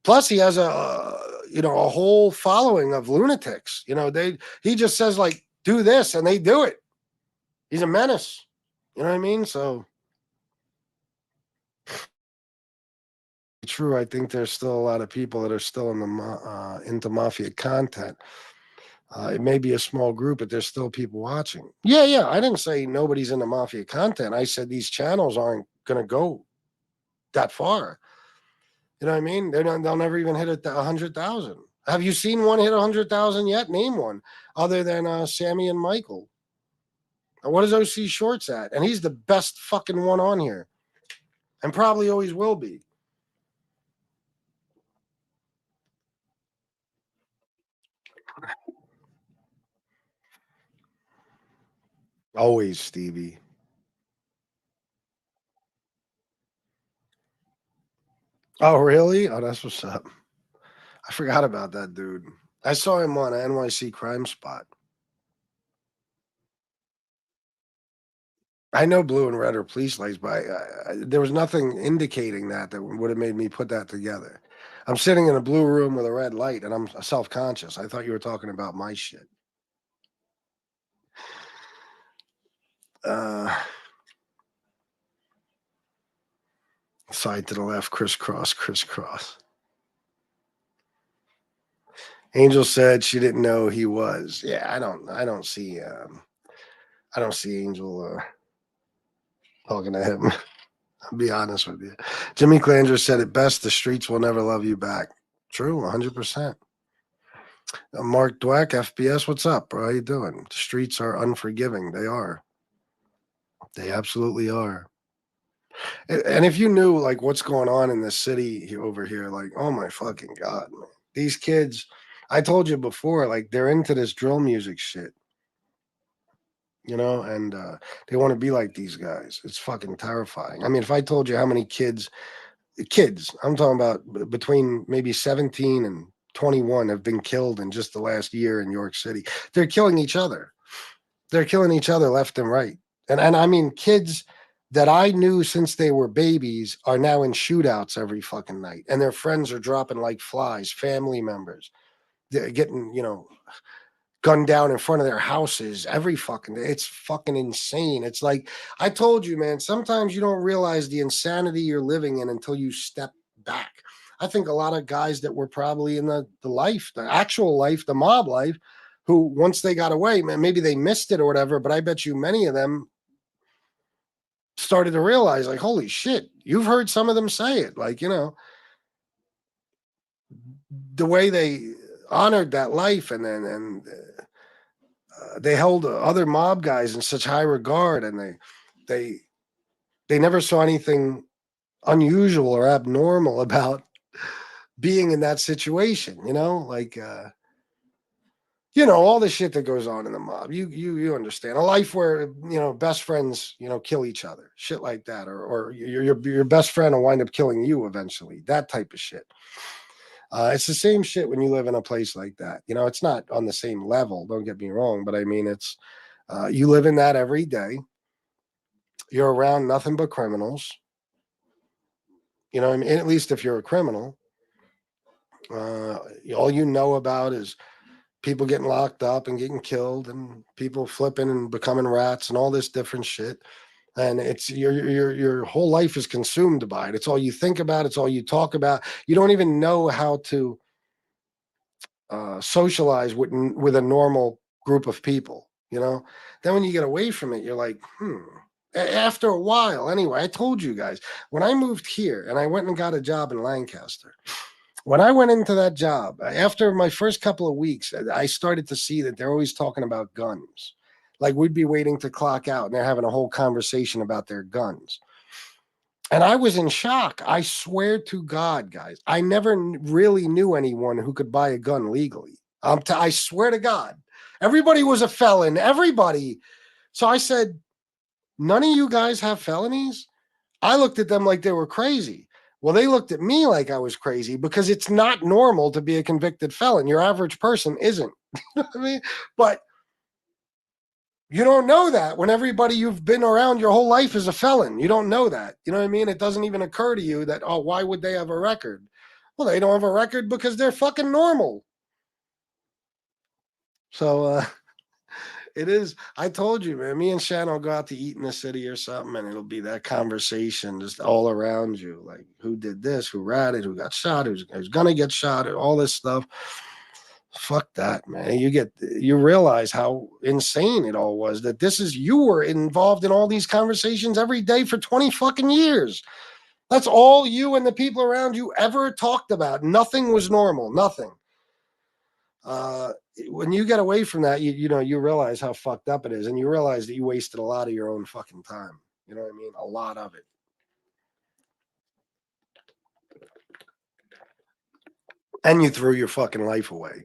Plus, he has a whole following of lunatics. He just says like, do this, and they do it. He's a menace. You know what I mean? So true. I think there's still a lot of people that are still into mafia content. It may be a small group, but there's still people watching. Yeah. I didn't say nobody's into mafia content. I said these channels aren't going to go that far. You know what I mean? They'll never even hit 100,000. Have you seen one hit 100,000 yet? Name one other than Sammy and Michael. What is OC Shorts at? And he's the best fucking one on here, and probably always will be. Always, Stevie. Oh, really? Oh, that's what's up. I forgot about that dude. I saw him on an NYC Crime Spot. I know blue and red are police lights, but there was nothing indicating that would have made me put that together. I'm sitting in a blue room with a red light, and I'm self-conscious. I thought you were talking about my shit. Side to the left, crisscross, crisscross. Angel said she didn't know he was. Yeah, I don't see Angel talking to him. I'll be honest with you. Jimmy Clanger said it best: the streets will never love you back. True, 100%. Mark Dweck, FBS, what's up, bro? How you doing? The streets are unforgiving. They are. They absolutely are. And if you knew like what's going on in this city over here, like, oh my fucking God, man. These kids, I told you before, like they're into this drill music shit. You know, and they want to be like these guys. It's fucking terrifying. I mean, if I told you how many kids, I'm talking about between maybe 17 and 21 have been killed in just the last year in New York City. They're killing each other. They're killing each other left and right. And I mean, kids that I knew since they were babies are now in shootouts every fucking night. And their friends are dropping like flies, family members. They're getting, gunned down in front of their houses every fucking day. It's fucking insane. It's like, I told you, man, sometimes you don't realize the insanity you're living in until you step back. I think a lot of guys that were probably in the actual life, the mob life, who once they got away, man, maybe they missed it or whatever, but I bet you many of them started to realize, like, holy shit, you've heard some of them say it. Like, the way they honored that life and they held other mob guys in such high regard, and they never saw anything unusual or abnormal about being in that situation, like all the shit that goes on in the mob. You understand. A life where best friends kill each other, shit like that, or your best friend will wind up killing you eventually, that type of shit. It's the same shit when you live in a place like that. It's not on the same level, don't get me wrong, but I mean, it's you live in that every day. You're around nothing but criminals. I mean, at least if you're a criminal, all you know about is people getting locked up and getting killed, and people flipping and becoming rats and all this different shit. And it's your whole life is consumed by it. It's all you think about. It's all you talk about. You don't even know how to socialize with a normal group of people. Then when you get away from it, you're like, after a while, anyway. I told you guys, when I moved here and I went and got a job in Lancaster, when I went into that job, after my first couple of weeks, I started to see that they're always talking about guns. Like, we'd be waiting to clock out and they're having a whole conversation about their guns. And I was in shock. I swear to God, guys, I never really knew anyone who could buy a gun legally. I swear to God, everybody was a felon, everybody. So I said, none of you guys have felonies? I looked at them like they were crazy. Well, they looked at me like I was crazy, because it's not normal to be a convicted felon. Your average person isn't. I mean, but you don't know that when everybody you've been around your whole life is a felon. You don't know that. You know what I mean? It doesn't even occur to you that, oh, why would they have a record? Well, they don't have a record because they're fucking normal. So it is. I told you, man, me and Shannon will go out to eat in the city or something, and it'll be that conversation just all around you. Like, who did this, who ratted, who got shot, who's going to get shot, all this stuff. Fuck that, man. You realize how insane it all was, that you were involved in all these conversations every day for 20 fucking years. That's all you and the people around you ever talked about. Nothing was normal. Nothing. When you get away from that, you realize how fucked up it is, and you realize that you wasted a lot of your own fucking time. You know what I mean? A lot of it. And you threw your fucking life away.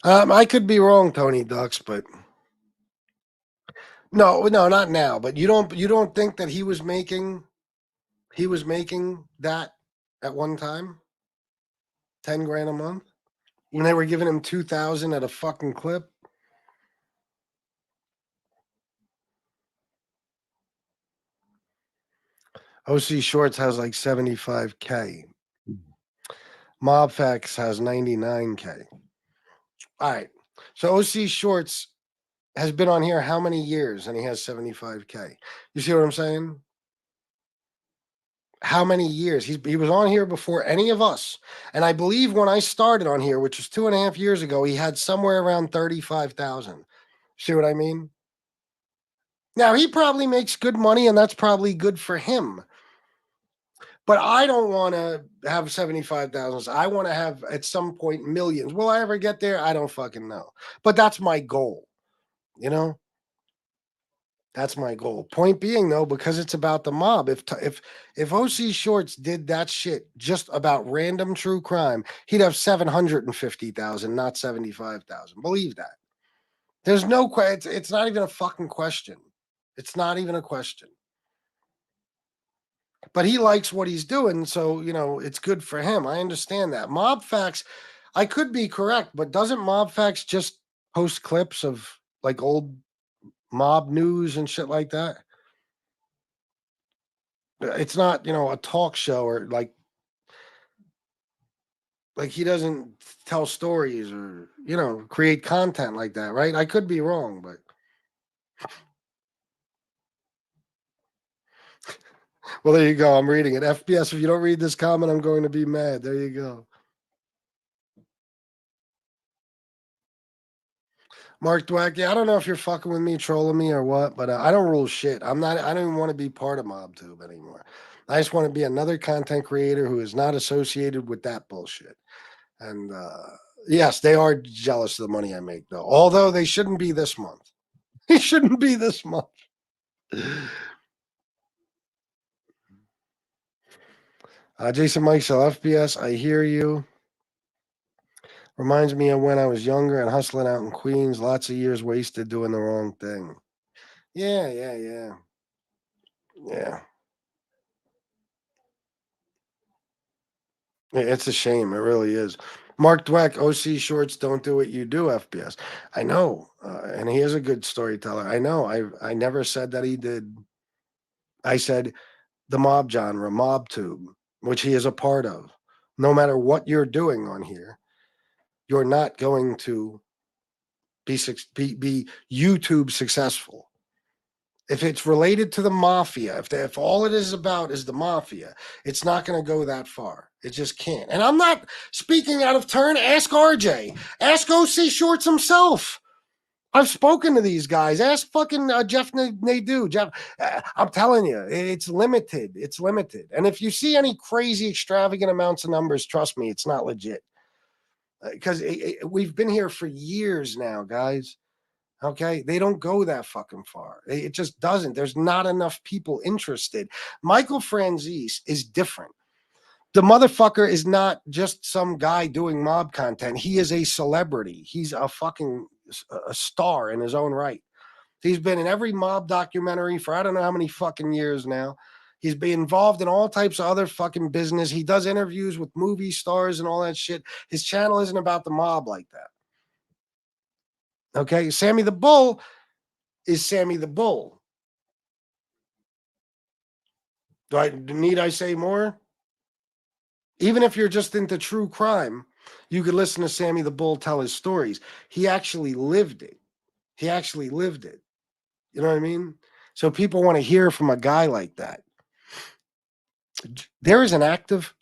I could be wrong, Tony Ducks, but no, not now. But you don't think that he was making that at one time, 10 grand a month, when they were giving him 2,000 at a fucking clip. OC Shorts has like 75K. Mobfax has 99K. All right. So OC Shorts has been on here how many years, and he has 75K. You see what I'm saying? How many years? He was on here before any of us. And I believe when I started on here, which was 2.5 years ago, he had somewhere around 35,000. See what I mean? Now, he probably makes good money, and that's probably good for him. But I don't want to have 75,000. I want to have at some point millions. Will I ever get there? I don't fucking know. But that's my goal. You know? That's my goal. Point being, though, because it's about the mob. If OC Shorts did that shit just about random true crime, he'd have 750,000, not 75,000. Believe that. There's no question. It's not even a fucking question. It's not even a question. But he likes what he's doing, so it's good for him. I understand that. Mob Facts, I could be correct, but doesn't Mob Facts just post clips of like old mob news and shit like that? It's not, a talk show or like he doesn't tell stories or, create content like that, right? I could be wrong, but well, there you go. I'm reading it. FPS, if you don't read this comment, I'm going to be mad. There you go. Mark Dweck, yeah, I don't know if you're fucking with me, trolling me or what, but I don't rule shit. I don't even want to be part of MobTube anymore. I just want to be another content creator who is not associated with that bullshit. And yes, they are jealous of the money I make, though. Although they shouldn't be this month. They shouldn't be this month. Jason Mike FPS, I hear you. Reminds me of when I was younger and hustling out in Queens. Lots of years wasted doing the wrong thing. Yeah. It's a shame. It really is. Mark Dweck, OC Shorts don't do what you do, FPS. I know. And he is a good storyteller. I know. I never said that he did. I said the mob genre, MobTube, which he is a part of. No matter what you're doing on here, you're not going to be YouTube successful. If it's related to the mafia, if all it is about is the mafia, it's not going to go that far. It just can't. And I'm not speaking out of turn. Ask RJ. Ask OC Shorts himself. I've spoken to these guys. Ask fucking Jeff Nadeau. Jeff, I'm telling you, it's limited. It's limited. And if you see any crazy, extravagant amounts of numbers, trust me, it's not legit. Because we've been here for years now, guys. Okay, they don't go that fucking far. It just doesn't. There's not enough people interested. Michael Franzese is different. The motherfucker is not just some guy doing mob content. He is a celebrity. He's a fucking a star in his own right. He's been in every mob documentary for I don't know how many fucking years now. He's been involved in all types of other fucking business. He does interviews with movie stars and all that shit. His channel isn't about the mob like that. Okay, Sammy the Bull is Sammy the Bull. Need I say more? Even if you're just into true crime, you could listen to Sammy the Bull tell his stories. He actually lived it. He actually lived it. You know what I mean? So people want to hear from a guy like that. There is an active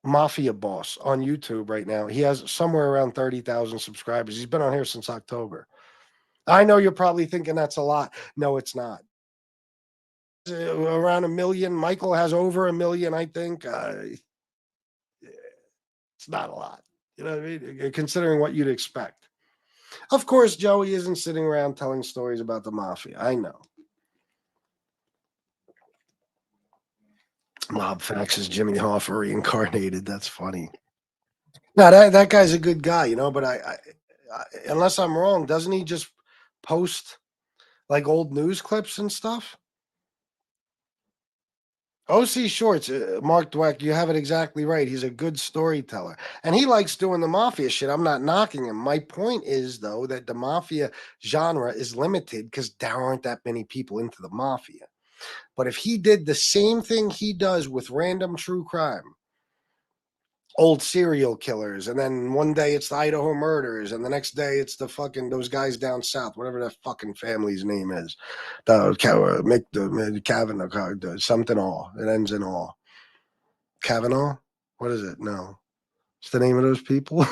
mafia boss on YouTube right now. He has somewhere around 30,000 subscribers. He's been on here since October. I know you're probably thinking that's a lot. No, it's not. around 1 million. Michael has over 1 million, I think. It's not a lot. You know what I mean? Considering what you'd expect. Of course, Joey isn't sitting around telling stories about the mafia. I know. Mob Facts is Jimmy Hoffa reincarnated. That's funny. No, that guy's a good guy, you know. But I unless I'm wrong, doesn't he just post like old news clips and stuff? OC Shorts, Mark Dweck, you have it exactly right. He's a good storyteller. And he likes doing the mafia shit. I'm not knocking him. My point is, though, that the mafia genre is limited because there aren't that many people into the mafia. But if he did the same thing he does with random true crime, old serial killers, and then one day it's the Idaho murders, and the next day it's the fucking those guys down south, whatever that fucking family's name is, the Kavanaugh, something all. It ends in all. Kavanaugh, what is it? No, it's the name of those people,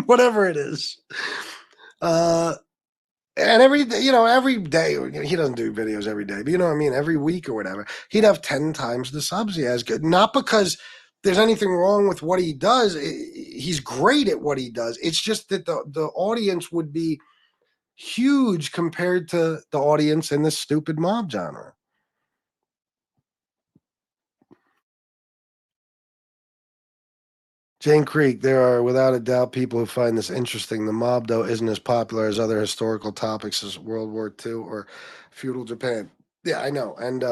whatever it is. And every day, every day, he doesn't do videos every day, but you know what I mean? Every week or whatever, he'd have 10 times the subs he has. Good. Not because there's anything wrong with what he does. He's great at what he does. It's just that the audience would be huge compared to the audience in this stupid mob genre. Jane Creek, there are without a doubt people who find this interesting. The mob, though, isn't as popular as other historical topics as World War II or feudal Japan. Yeah, I know. And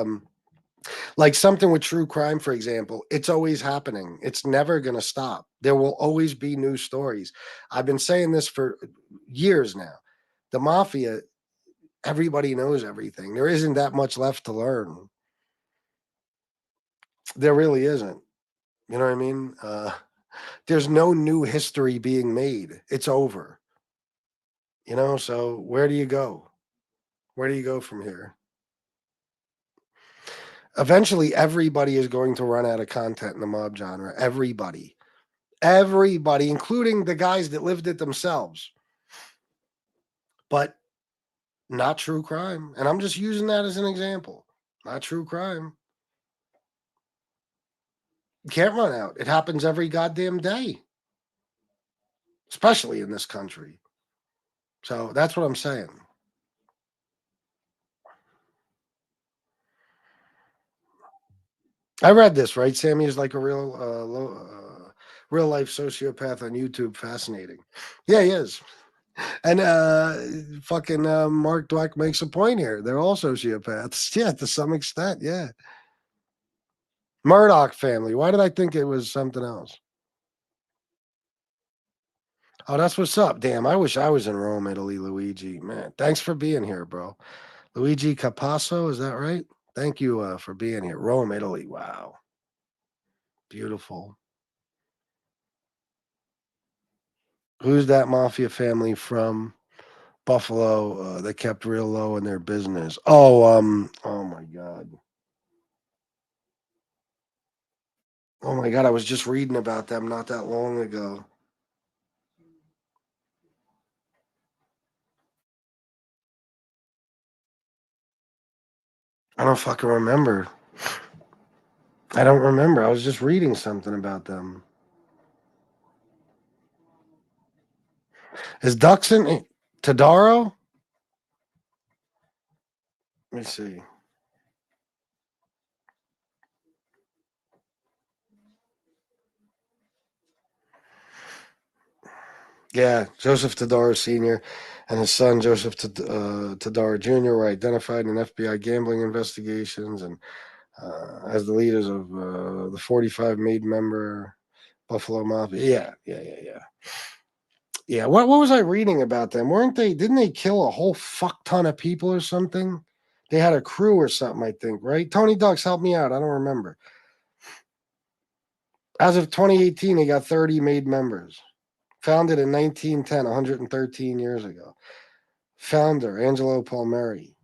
like something with true crime, for example, it's always happening. It's never going to stop. There will always be new stories. I've been saying this for years now. The mafia, everybody knows everything. There isn't that much left to learn. There really isn't. You know what I mean? There's no new history being made. It's over. So where do you go? Where do you go from here? Eventually, everybody is going to run out of content in the mob genre. Everybody, including the guys that lived it themselves. But not true crime. And I'm just using that as an example. Not true crime. You can't run out. It happens every goddamn day, especially in this country. So that's what I'm saying. I read this, right? Sammy is like a real life sociopath on YouTube. Fascinating. Yeah, he is. And fucking Mark Dweck makes a point here. They're all sociopaths. Yeah, to some extent. Yeah. Murdoch family. Why did I think it was something else? Oh, that's what's up. Damn, I wish I was in Rome, Italy, Luigi. Man, thanks for being here, bro. Luigi Capasso, is that right? Thank you for being here. Rome, Italy. Wow. Beautiful. Who's that mafia family from Buffalo that kept real low in their business? Oh my God. Oh my God, I was just reading about them not that long ago. I don't fucking remember. I don't remember. I was just reading something about them. Is Duxon Tadaro? Let me see. Yeah, Joseph Tadaro Sr. and his son Joseph Tadaro Jr. were identified in FBI gambling investigations and as the leaders of the 45 made member Buffalo Mafia. Yeah. Yeah, what was I reading about them? Didn't they kill a whole fuck ton of people or something? They had a crew or something, I think, right? Tony Ducks, help me out. I don't remember. As of 2018, they got 30 made members. Founded in 1910, 113 years ago. Founder, Angelo Palmieri.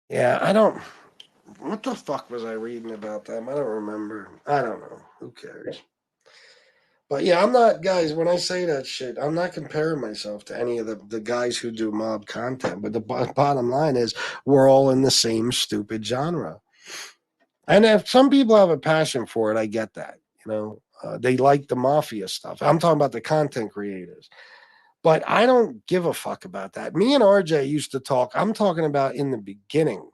Yeah, I don't. What the fuck was I reading about them? I don't remember. I don't know. Who cares? But yeah, I'm not, guys, when I say that shit, I'm not comparing myself to any of the guys who do mob content. But the bottom line is we're all in the same stupid genre. And if some people have a passion for it, I get that. They like the mafia stuff. I'm talking about the content creators. But I don't give a fuck about that. Me and RJ used to talk. I'm talking about in the beginning.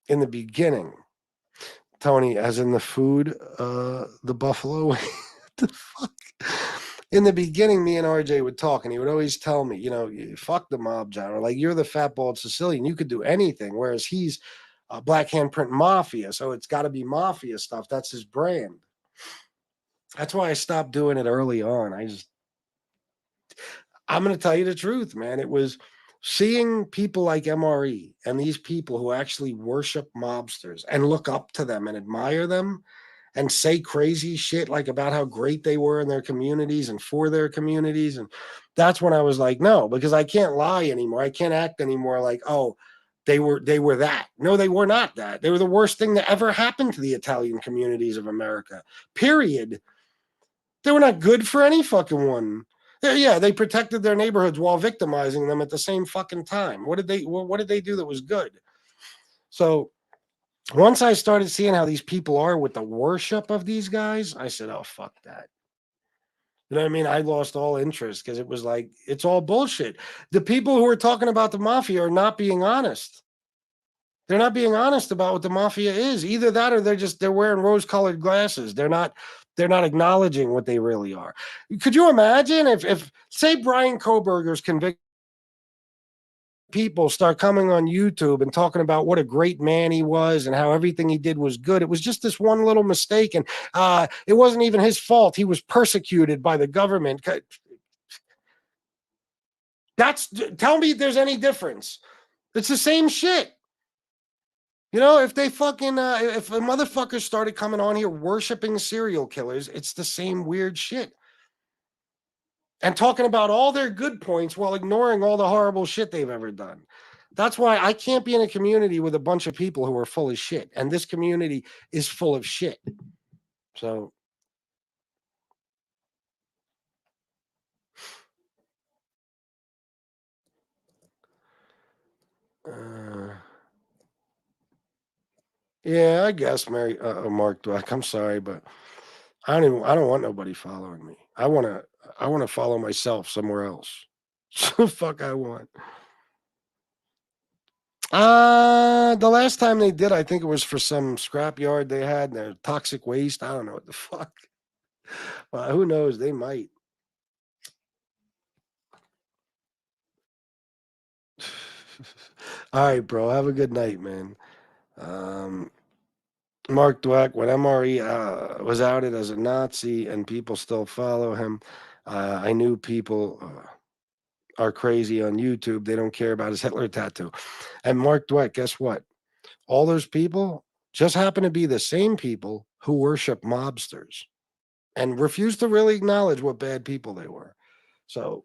In the beginning, Tony, as in the food, the buffalo. What the fuck? In the beginning, me and RJ would talk, and he would always tell me, fuck the mob genre. Like, you're the fat bald Sicilian. You could do anything. Whereas he's Black Handprint Mafia. So it's got to be mafia stuff. That's his brand. That's why I stopped doing it early on. I'm going to tell you the truth, man. It was seeing people like MRE and these people who actually worship mobsters and look up to them and admire them and say crazy shit like about how great they were in their communities and for their communities. And that's when I was like, no, because I can't lie anymore. I can't act anymore like, oh, they were that. No, they were not that. They were the worst thing that ever happened to the Italian communities of America. Period. They were not good for any fucking one. Yeah, they protected their neighborhoods while victimizing them at the same fucking time. What did they do that was good? So once I started seeing how these people are with the worship of these guys, I said, oh, fuck that. You know what I mean? I lost all interest because it was like, it's all bullshit. The people who are talking about the mafia are not being honest. They're not being honest about what the mafia is. Either that or they're wearing rose-colored glasses. They're not acknowledging what they really are. Could you imagine if say Brian Koberger's convicted people start coming on YouTube and talking about what a great man he was and how everything he did was good. It was just this one little mistake, and it wasn't even his fault. He was persecuted by the government. Tell me if there's any difference. It's the same shit. If they fucking if a motherfucker started coming on here worshiping serial killers, it's the same weird shit. And talking about all their good points while ignoring all the horrible shit they've ever done. That's why I can't be in a community with a bunch of people who are full of shit. And this community is full of shit. So. Yeah, I guess Mark Dweck. I'm sorry, but I don't want nobody following me. I want to follow myself somewhere else. So fuck I want. The last time they did, I think it was for some scrapyard they had, their toxic waste. I don't know what the fuck. Well, who knows? They might. All right, bro. Have a good night, man. Mark Dweck, when MRE was outed as a Nazi and people still follow him, I knew people are crazy on YouTube. They don't care about his Hitler tattoo. And Mark Dweck, guess what? All those people just happen to be the same people who worship mobsters and refuse to really acknowledge what bad people they were. So,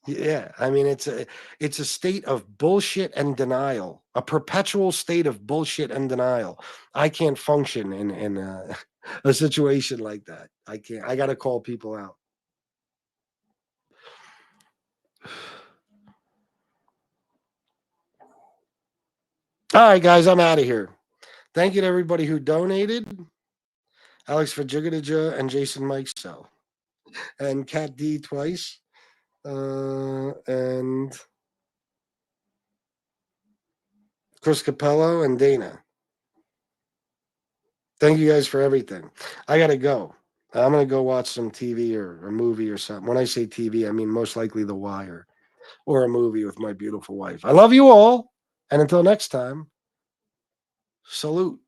yeah, I mean, it's a state of bullshit and denial, a perpetual state of bullshit and denial. I can't function in a situation like that. I can't. I got to call people out. All right, guys, I'm out of here. Thank you to everybody who donated. Alex Fajigadaja and Jason Mike Cell. And Cat D twice. And Chris Capello and Dana. Thank you guys for everything. I got to go. I'm going to go watch some TV or a movie or something. When I say TV, I mean most likely The Wire or a movie with my beautiful wife. I love you all. And until next time, salute.